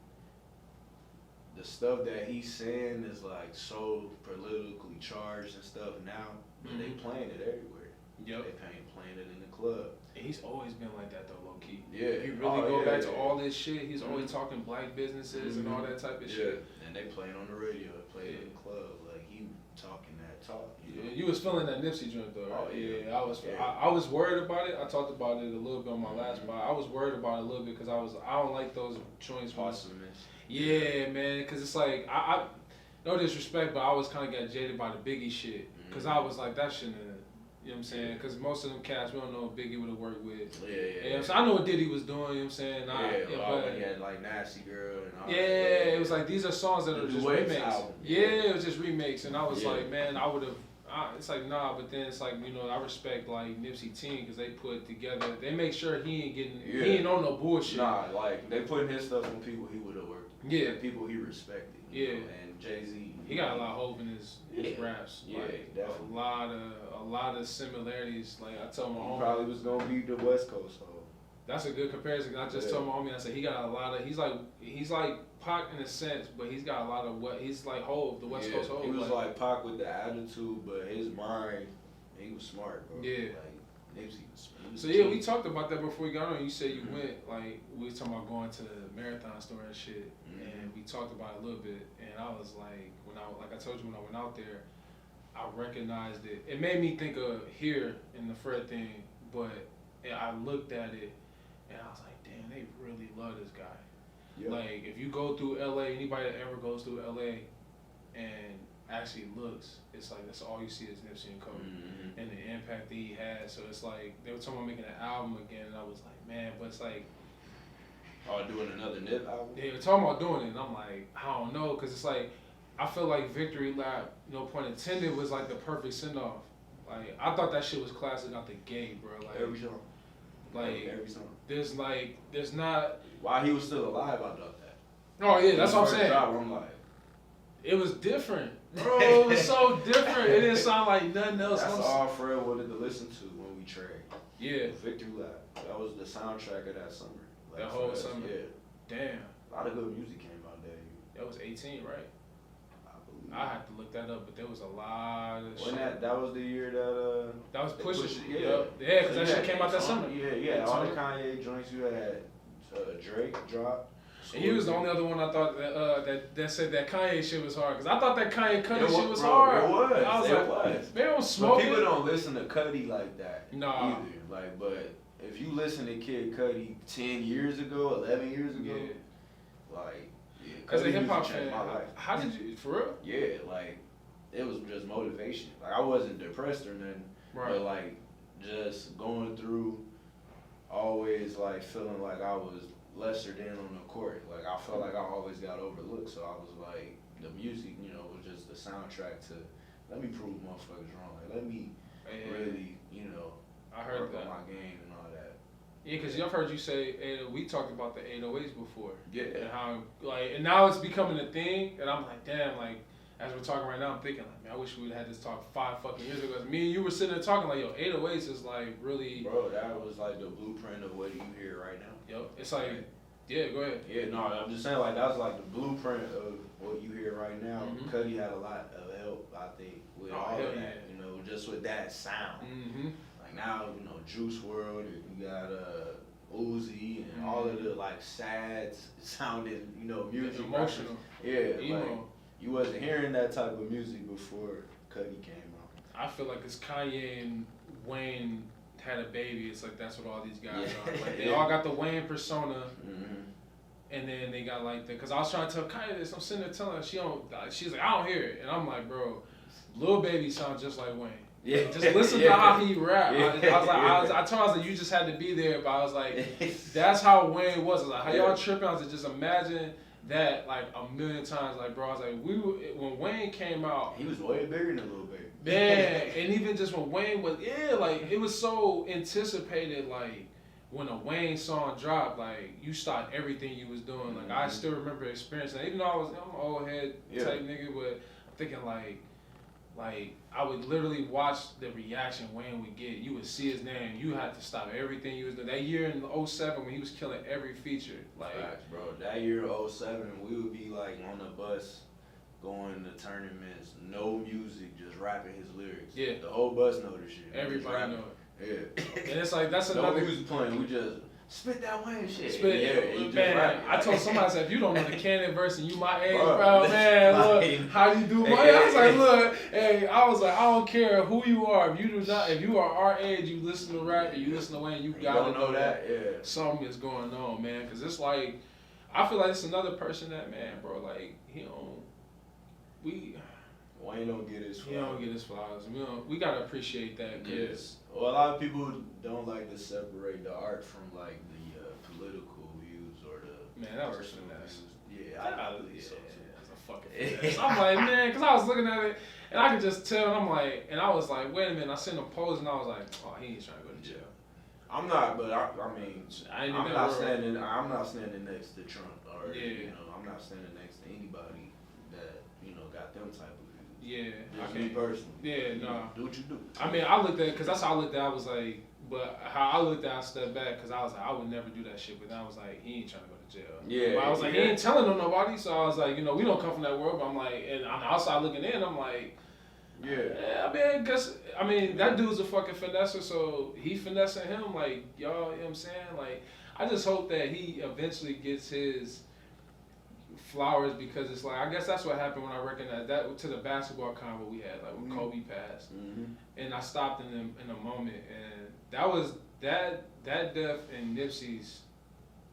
the stuff that he's saying is like so politically charged and stuff now, but they playing it everywhere. Yep. They playing it in the club. And he's always been like that though, low key. Yeah. If you really go back to yeah. all this shit, he's always talking black businesses and all that type of shit. And they playing on the radio, they playing in the club, like he talking that talk. You know? Yeah, you was feeling that Nipsey joint though, right? Oh, yeah. I was. Yeah. I was worried about it. I talked about it a little bit on my last pod. I was worried about it a little bit because I don't like those joints. Awesomeness. Yeah, man. Because it's like I no disrespect, but I was kind of got jaded by the Biggie shit. Because I was like that shouldn't. You know what I'm saying? Because most of them cats we don't know what Biggie would have worked with. Yeah. So I know what Diddy was doing. You know what I'm saying? But he had like Nasty Girl and all that. It was like these are songs that are just remakes. Album. Yeah, it was just remakes, and I was like, man, I would have. It's like nah, but then it's like I respect like Nipsey team because they put together. They make sure he ain't getting. He ain't on no bullshit. Nah, like they putting his stuff on people he would have worked with. Yeah. Like, people he respected. Yeah. You know? And Jay-Z. He got a lot of hope in his raps. Yeah, like, definitely. A lot of similarities. Like I told my He homie, probably was gonna beat the West Coast. So. that's a good comparison. I just told my homie, I said he got a lot of. He's like Pac in a sense, but he's got a lot of what he's like Hov, the West Coast Hov. He was like Pac with the attitude, but his mind, he was smart, bro. Yeah. Like Nipsey was smart. So yeah, we talked about that before we got on. You said you went like we was talking about going to the marathon store and shit, and we talked about it a little bit. And I was like, like I told you when I went out there, I recognized it. It made me think of here in the Fred thing, but I looked at it and I was like, damn, they really love this guy. Yep. Like if you go through LA, anybody that ever goes through LA and actually looks, it's like that's all you see is Nipsey and Kobe and the impact that he had. So it's like they were talking about making an album again, and I was like, man, but it's like, doing another Nip album. they were talking about doing it, and I'm like, I don't know, because it's like I feel like Victory Lap, no pun intended, was like the perfect send off. Like I thought that shit was classic out the gate, bro. Like Every song. like Every song. there's not. While he was still alive, I thought that. Oh yeah, that's what I'm First saying. drop, I'm like, It was different, bro. It was so different. It didn't sound like nothing else. that's all Fred wanted to listen to when we trade. Yeah. Victory Lap. That was the soundtrack of that summer. Like, That whole for us, summer. Yeah. Damn. A lot of good music came out that year. That was 18, right? I believe. I had to look that up, but there was a lot of shit. That was the year that That was they pushing. pushed it, Yeah, because that you shit had came out that Tom- summer. Yeah, all the Tom- Kanye joints you had. Drake dropped. And he was the only other one I thought that said that Kanye shit was hard. Because I thought that Kanye Cudi It shit was bro, hard. It was. And I was it like, was. they don't But smoke people it. don't listen to Cudi like that. Nah. Either. Like, but if you listen to Kid Cudi 10 years ago, 11 years ago, like, yeah, As a Cudi hip hop music changed fan, my life. how did you, for real? Yeah, like, it was just motivation. Like, I wasn't depressed or nothing. But, like, just going through always, like, feeling like I was lesser than on the court. Like, I felt like I always got overlooked. So I was like, the music, was just the soundtrack to let me prove motherfuckers wrong. Like, let me really, I heard work that. on my game and all that. Yeah, because I've heard you say, we talked about the 808s before. Yeah. And how, like, and now it's becoming a thing. And I'm like, damn, like, as we're talking right now, I'm thinking, like, man, I wish we would have had this talk 5 fucking years ago. 'Cause me and you were sitting there talking, like, yo, 808s is, like, really. Bro, that was like the blueprint of what you hear right now. Yo, it's like, yeah, go ahead. Yeah, no, I'm just saying, like, that's like the blueprint of what you hear right now. Mhm. Cudi had a lot of help, I think, with Oh, all hell of that, yeah. just with that sound. Mm-hmm. Like now, Juice WRLD, you got Uzi, and all of the like sad sounding, music. Emotional. Yeah, Emo. like you wasn't hearing that type of music before Cudi came out. I feel like it's Kanye and Wayne had a baby. It's like that's what all these guys Yeah. are. Like they all got the Wayne persona, Mm-hmm. and then they got like the. Because I was trying to tell Kanye this. I'm sitting there telling her she's like, I don't hear it, and I'm like, bro, Lil Baby sounds just like Wayne. Yeah. Just listen to how he rap. Yeah. I was like, I told her, I was like, you just had to be there, but I was like, that's how Wayne was. I was like, how y'all tripping? I was like, just imagine that like a million times. Like, bro, I was like, when Wayne came out, He was way bigger than Lil Baby. man, and even just when Wayne was, like it was so anticipated. Like when a Wayne song dropped, like you stopped everything you was doing. Like I still remember experiencing, even though I'm an old head type nigga, but I'm thinking like. like, I would literally watch the reaction Wayne would get. You would see his name. You had to stop everything you was doing. That year in '07 when he was killing every feature. Like, facts, bro. That year '07, we would be like on the bus going to tournaments, no music, just rapping his lyrics. Yeah. The whole bus know this shit. everybody know it. Yeah. it. And it's like, that's No another. music playing, we just spit that Wayne shit. Spit, Yeah, you just man, rap. I told somebody, I said, if you don't know the Cannon verse and you my age, Bro, bro, man, like, look, how you do my hey, I was like, hey. look, hey, I was like, I don't care who you are. If you are our age, you listen to rap and you listen to Wayne, you You gotta don't know that, yeah. something is going on, man. Cause it's like, I feel like it's another person that, man, bro, like, Wayne don't get his he don't get his flowers. We gotta appreciate that, cause Yes. Well, a lot of people don't like to separate the art from like the political views or the man, that was a personal finesse. views. Yeah, I believe so too. That's a fucking finesse. I'm like, man, because I was looking at it and I could just tell. And I'm like, and I was like, wait a minute. I seen him pose and I was like, oh, he ain't trying to go to jail. I'm not, but I mean, I ain't in I'm that not world. standing. I'm not standing next to Trump or Yeah. I'm not standing next to anybody that got them type of views. Yeah, I Just me can't. personally. Yeah, no. Do what you do. I mean, I looked at because that's how I looked at. I was like, but how I looked at, I stepped back because I was like, I would never do that shit. But then I was like, he ain't trying to go to jail. Yeah, But I was like, he yeah. ain't telling on nobody. So I was like, we don't come from that world. But I'm like, and on the outside looking in, I'm like. Yeah. I mean, that dude's a fucking finesser, so he finessing him, like, y'all, you know what I'm saying? Like, I just hope that he eventually gets his flowers because it's like, I guess that's what happened when I recognized that to the basketball convo we had, like, when Kobe passed. Mm-hmm. And I stopped in a moment, and that was, that death and Nipsey's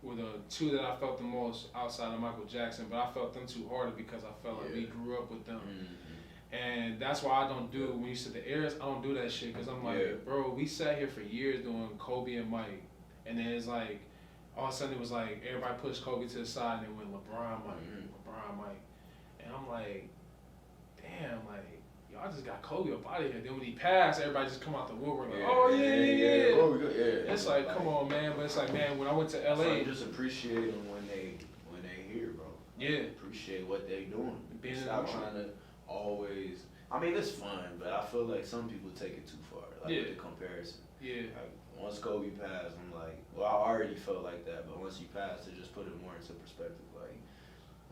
were the two that I felt the most outside of Michael Jackson, but I felt them two harder because I felt like we grew up with them. Mm-hmm. And that's why I don't do, when you said the heirs, I don't do that shit. Because I'm like, bro, we sat here for years doing Kobe and Mike. And then it's like, all of a sudden it was like, everybody pushed Kobe to the side and it went LeBron, Mike. And I'm like, damn, like, y'all just got Kobe up out of here. Then when he passed, everybody just come out the woodwork like, yeah. Oh, yeah. It's like, come on, man. But it's like, man, when I went to LA. So just appreciate them when they here, bro. Yeah. Appreciate what they doing. Being in Stop the trying to always. I mean, it's fun, but I feel like some people take it too far. Like with the comparison. Yeah. Like once Kobe passed, I'm like, well, I already felt like that, but once he passed, it just put it more into perspective. Like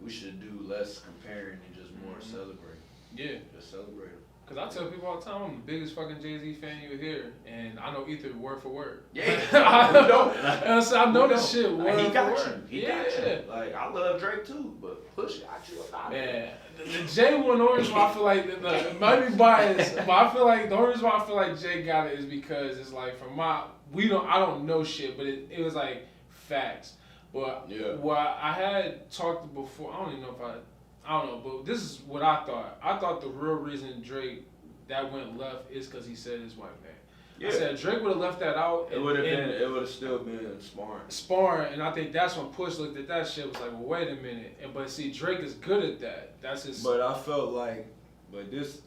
we should do less comparing and just more celebrate. Yeah. Just celebrate him. Cause I tell people all the time I'm the biggest fucking Jay-Z fan you hear, and I know Ether word for word. Yeah, I know this shit word he for got word. you. He got you. Like I love Drake too, but Push got you about Man, the Jay one, the only reason why I feel like it might be biased, but I feel like the only reason why I feel like Jay got it is because it's like I don't know shit, but it was like facts. But what I had talked before, I don't even know if I don't know, but this is what I thought. I thought the real reason Drake that went left is because he said his white man. Yeah. I said Drake would have left that out. It would have still been sparring. Sparring, and I think that's when Push looked at that shit. Was like, well, wait a minute. But see, Drake is good at that. That's his. But I felt like, this,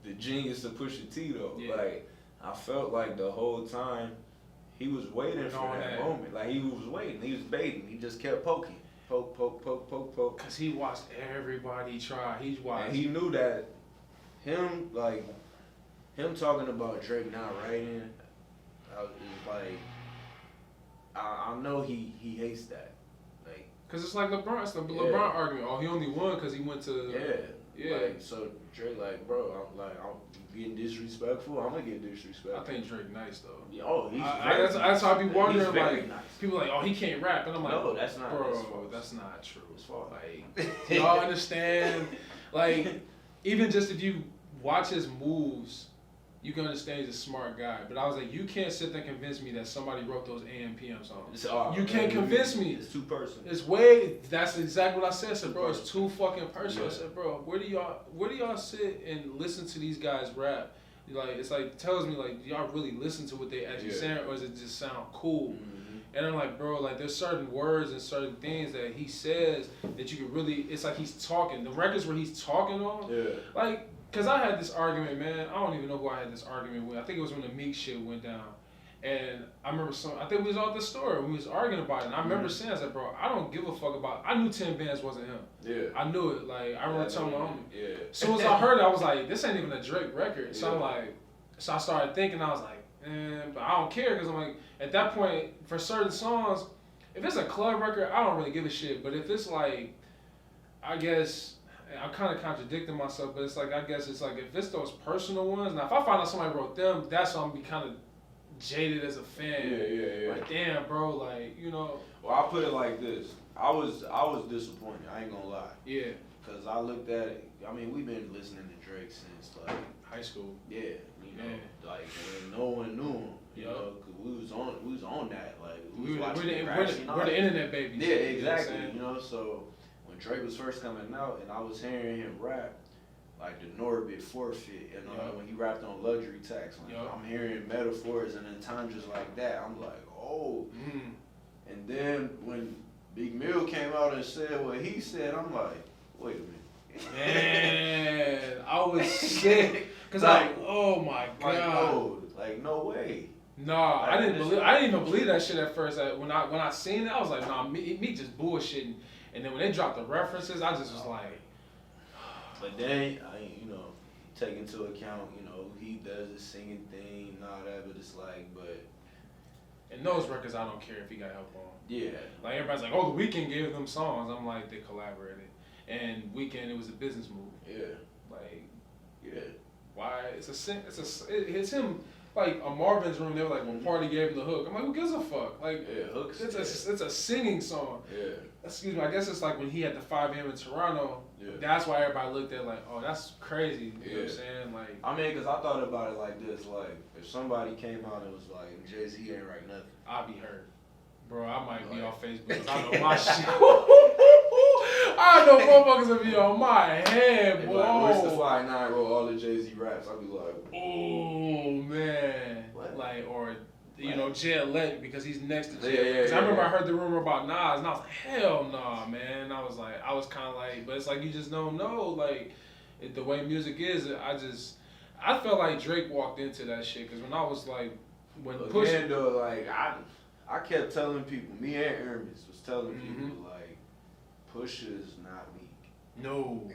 the genius of Pusha T though. Yeah. Like I felt like the whole time he was waiting for that moment. Like he was waiting. He was baiting. He just kept poking. Poke. Cause he watched everybody try. And he knew that him talking about Drake not writing, is like I know he hates that. Like cause it's like LeBron. It's the LeBron argument. Oh, he only won cause he went to. Yeah. Like so Drake I'm getting disrespectful. I'm gonna get disrespectful. I think Drake nice though. Yeah, oh, that's how I be wondering. Like nice. people like, oh, he can't rap, and I'm like, no, that's not. Bro, that's not true. It's false. Like y'all understand? Like even just if you watch his moves, you can understand he's a smart guy. But I was like, you can't sit there and convince me that somebody wrote those AM PM songs. You can't convince me. It's too personal. It's way. That's exactly what I said. I said, bro, it's too fucking personal. I said, bro, where do y'all sit and listen to these guys rap? Like it's like tells me like y'all really listen to what they actually saying, or does it just sound cool? Mm-hmm. And I'm like, bro, like there's certain words and certain things that he says that you could really. It's like he's talking. The records where he's talking on, like. Cause I had this argument, man. I don't even know who I had this argument with. I think it was when the Meek shit went down, And I remember I think we was out at the store and we was arguing about it. And I remember saying, I said, bro, I don't give a fuck about. I knew 10 Bands wasn't him. Yeah. I knew it. Like I remember telling my homie. Yeah. As soon as I heard it, I was like, this ain't even a Drake record. So I'm like, so I started thinking, I was like, but I don't care because I'm like, at that point, for certain songs, if it's a club record, I don't really give a shit. But if it's like, I guess, I'm kind of contradicting myself, but it's like, I guess it's like, if it's those personal ones, now if I find out somebody wrote them, that's when I'm be kind of jaded as a fan. Yeah. Like, damn, bro, like, you know. Well, I'll put it like this. I was disappointed. I ain't gonna lie. Yeah. Cause I looked at it. I mean, we've been listening to Drake since like high school. Yeah, you know, like and no one knew him. You know, cause we was on that. Like we was watching we're the internet babies. Yeah, exactly. You know, so when Drake was first coming out, and I was hearing him rap. Like the Norbit forfeit, and when he rapped on Luxury Tax, like, I'm hearing metaphors and entendres like that. I'm like, oh. And then when Big Mill came out and said what he said, I'm like, wait a minute. Man, I was sick because like, oh my god, like no way. Nah, I didn't even believe that shit at first. When I seen it, I was like, nah, me just bullshitting. And then when they dropped the references, I just was like. But then, take into account, he does his singing thing and all that, but it's like, in those records, I don't care if he got help on. Yeah. Like, everybody's like, oh, The Weeknd gave them songs. I'm like, they collaborated. And Weeknd, it was a business move. Yeah. Like, yeah. Why? It's him. Like a Marvin's Room, they were like, when Party gave him the hook. I'm like, who gives a fuck? Like, hooks. It's a singing song. Yeah. Excuse me. I guess it's like when he had the 5 a.m. in Toronto. Yeah. That's why everybody looked at like, oh, that's crazy. You know what I'm saying? Like, I mean, cause I thought about it like this: like, if somebody came out and was like, Jay-Z ain't write nothing, I'd be hurt. Bro, I might be off Facebook. I know my shit. I know motherfuckers will be on my head, boy. Like, Royce the 5'9" wrote all the Jay-Z raps. I'd be like, oh man, what? Like, or Jay Let because he's next to Jay. Yeah. Because I remember I heard the rumor about Nas, and I was like, hell nah, man. I was kind of like, but it's like you just don't know, like, the way music is. I felt like Drake walked into that shit because when I was like, again though, like I kept telling people, me and Hermes was telling people like, Pusha's not weak. No.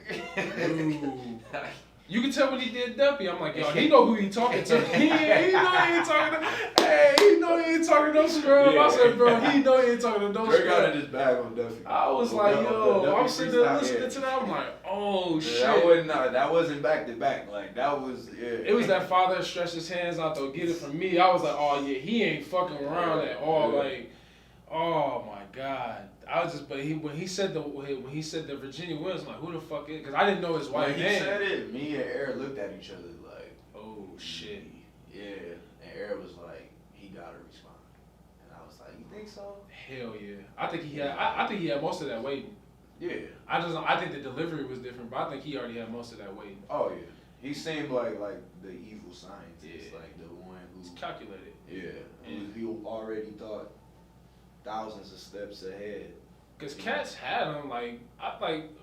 You can tell when he did Duppy. I'm like, yo, he know who he talking to. He know he ain't talking to. Hey, he know he ain't talking to no scrub. Yeah. I said, bro, he know he ain't talking to no scrub. Drake got in his bag on Duffy. I was like, yo, I'm sitting there listening to that. I'm like, oh shit. That wasn't back to back. Like that was It was that father stretched his hands out to get it from me. I was like, oh yeah, he ain't fucking around at all. Like, oh my god. I was just, but when he said the Virginia Williams, I'm like, who the fuck is? Because I didn't know his wife name. When he said it, me and Eric looked at each other like, oh shit. Yeah, and Eric was like, he gotta respond, and I was like, you think so? Hell yeah. I think he had most of that waiting. Yeah. I think the delivery was different, but I think he already had most of that waiting. Oh yeah. He seemed like the evil scientist, like the one who's calculated. Yeah. He already thought thousands of steps ahead. Cause cats had him like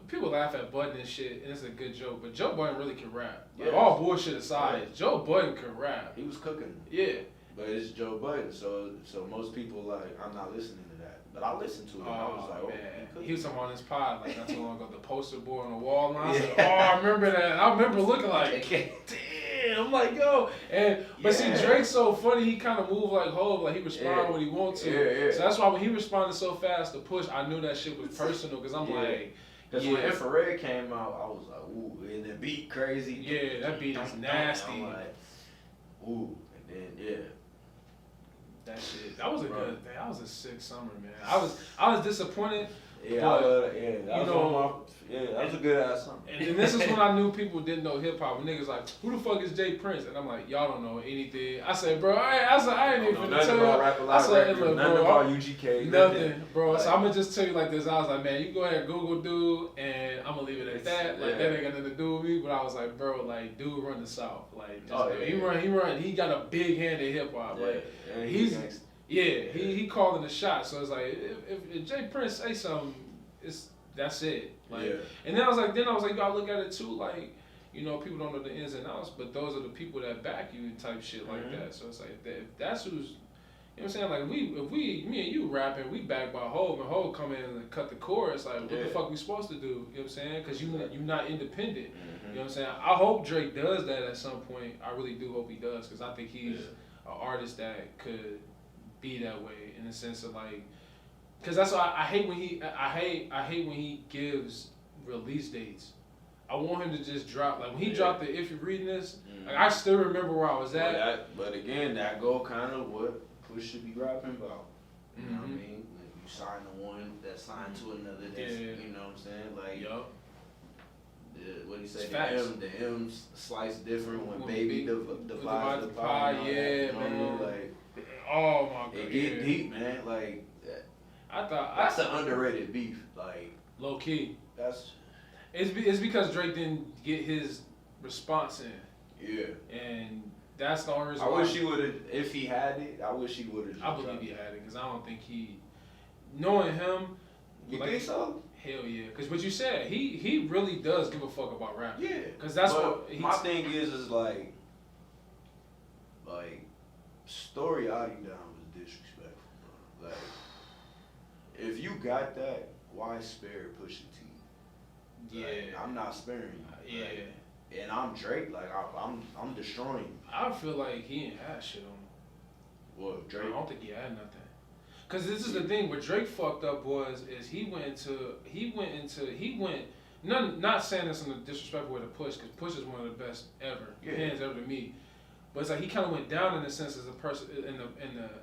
people laugh at Budden and shit, and it's a good joke. But Joe Budden really can rap. Like, all bullshit aside, Joe Budden can rap. He was cooking. Yeah. But it's Joe Budden, so most people like, I'm not listening to that. But I listened to it. And I was like, man. He was talking on his pod like not too long ago, the poster board on the wall. And I said, I remember that. I remember looking like, damn. I'm like, yo. But see, Drake's so funny. He kind of moved like Hov, like he responded when he wanted to. Yeah. So that's why when he responded so fast to Push, I knew that shit was personal because I'm like. Because when Infrared came out, I was like, ooh, and the beat crazy. Yeah, that beat is nasty. I'm like, ooh, and then that shit. That was a good thing. That was a sick summer, man. I was disappointed. Yeah, that was a good ass summer. And this is when I knew people didn't know hip hop. When niggas like, who the fuck is Jay Prince? And I'm like, y'all don't know anything. I said, bro, I ain't even finna tell you. I said, look, nothing bro, about UGK. Nothing, bro. Like, so I'm gonna just tell you like this. I was like, man, you go ahead and Google dude, and I'm gonna leave it at that. Like that ain't got nothing to do with me. But I was like, bro, like dude run the South. Like he got a big hand in hip hop. Like he calling the shot. So it's like if Jay Prince say something, that's it. Like, and then I was like, you gotta look at it too, like, people don't know the ins and outs, but those are the people that back you type shit like that. So it's like if that's who's You know what I'm saying? Like, me and you rapping, we back by Hov, and Hov come in and cut the chorus. Like, what the fuck we supposed to do? You know what I'm saying? Because you not independent. You know what I'm saying? I hope Drake does that at some point. I really do hope he does, because I think he's an artist that could be that way in the sense of like, because that's why I hate when he gives release dates. I want him to just drop, like when he dropped the If You're Reading This, like I still remember where I was at. But again, that go kind of what Push should be rapping about. You know what I mean? Like you sign to one, that signed to another. That's, you know what I'm saying? Like, what do you say? The M's slice different when baby divides the pie. Man. Like, oh my god, it get deep, man. Like, I thought that's an underrated beef. Like, low key. It's because Drake didn't get his response in. Yeah. And that's the only reason. I wish he would have. If he had it, I wish he would have. I believe he had it, because I don't think he. Knowing him. You think so? Hell yeah, because what you said, he really does give a fuck about rap. Yeah, because that's what my thing is like Story Out You Down was disrespectful, bro. Like, if you got that, why spare Pusha T? Yeah, like, I'm not sparing you. Yeah, like, and I'm Drake. Like I'm destroying you. I feel like he ain't had shit on him. Well, Drake. I don't think he had nothing. Cause this is the thing where Drake fucked up is he went not saying this in a disrespectful way to Push, because Push is one of the best ever, hands ever to me. But it's like he kind of went down in the sense as a person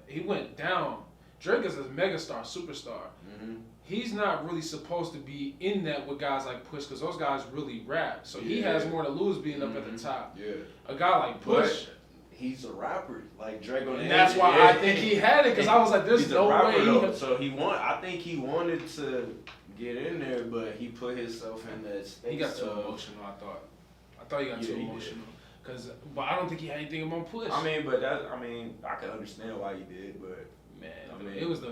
he went down. Drake is a megastar, superstar. Mm-hmm. He's not really supposed to be in that with guys like Push, because those guys really rap. So he has more to lose being up at the top. Yeah, a guy like Push. He's a rapper, like Drake on the And that's why I think he had it, because I was like, there's no way. So I think he wanted to get in there, but he put himself in that space. He got too emotional, I thought he got too emotional. But I don't think he had anything about Push. I mean, I can understand why he did, but man, it was the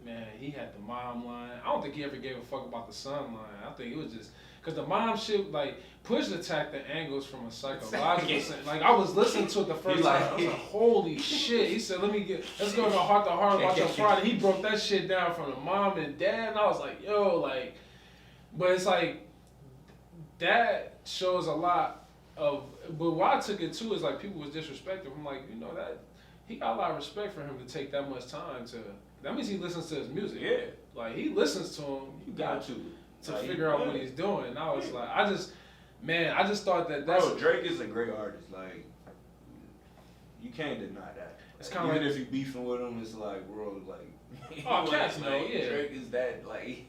man. He had the mom line. I don't think he ever gave a fuck about the son line. I think it was just because the mom shit, like Push attacked the angles from a psychological sense. Like I was listening to it the first time. I was like, holy shit. He said, let's go to heart to heart watch on Friday. He broke that shit down from the mom and dad, and I was like, yo, like, but it's like that shows a lot of. But why I took it too is like people was disrespecting him. I'm like, you know that. He got a lot of respect for him to take that much time to. That means he listens to his music. Yeah. Like he listens to him. You got to figure out what he's doing. And I was like, I just thought that. Bro, Drake is a great artist. Like, you can't deny that. It's kind of even if you beefing with him, it's like, bro, like. Oh, cats know, yeah. Drake is that like.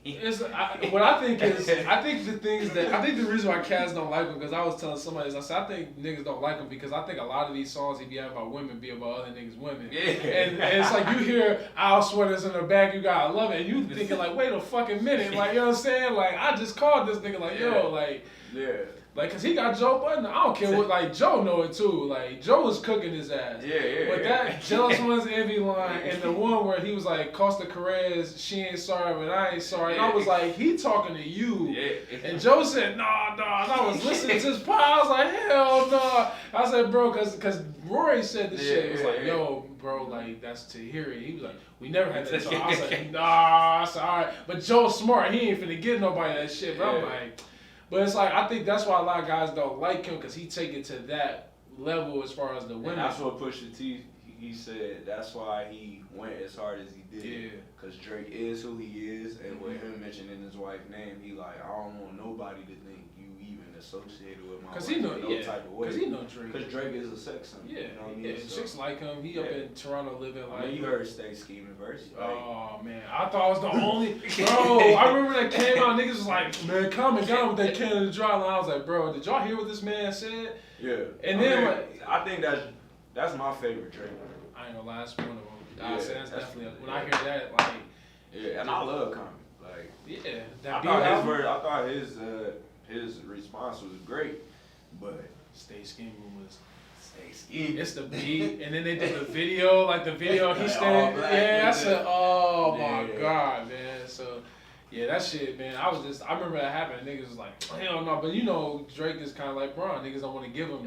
What I think is, I think the reason why cats don't like him, because I was telling somebody is, I said I think niggas don't like him because I think a lot of these songs he be having about women be about other niggas' women. Yeah. And it's like you hear Al Sweaters in the back, you gotta love it, and you thinking like, wait a fucking minute, like you know what I'm saying? Like I just called this nigga like, yo, like. Yeah. Like, cause he got Joe Budden. I don't care what, like, Joe know it too. Like, Joe was cooking his ass. Yeah. But that Jealous One's Envy line and the one where he was like, Costa Carrez, she ain't sorry, but I ain't sorry. And I was like, he talking to you. Yeah. And Joe said, nah. And I was listening to his pod. I was like, hell no. I said, bro, cause Rory said the shit. It was like, yo, bro, like, that's Tahiri. He was like, we never had that talk. I was like, nah. I said, all right. But Joe's smart. He ain't finna get nobody that shit. But I'm like... But it's like, I think that's why a lot of guys don't like him, because he take it to that level as far as the women. And that's what Pusha T, he said, that's why he went as hard as he did. Yeah. Because Drake is who he is, and with him mentioning his wife's name, he like, I don't want nobody to think you even associated with my wife in no type of way. Because he know Drake. Because Drake is a sex symbol. Yeah, you know what I mean? So, chicks like him. He up in Toronto living like... I mean, you heard Stay Scheming verse. Like, oh, man. I thought I was the only... Bro, I remember that came out, niggas was like, man, come and got with that Canada Dry line. I was like, bro, did y'all hear what this man said? Yeah. And then, I think that's my favorite Drake. I ain't gonna lie, that's one of them. I say that's definitely... When I hear that, like... Yeah, and I love Common. Like, yeah. I thought his response was great, but Stay Scheming was... Stay Scheming. It's the beat, and then they did the video, he standing... Yeah, I said, oh my God, man. So, yeah, that shit, man, I remember that happening, niggas was like, hell no, but you know, Drake is kind of like Braun, niggas don't want to give him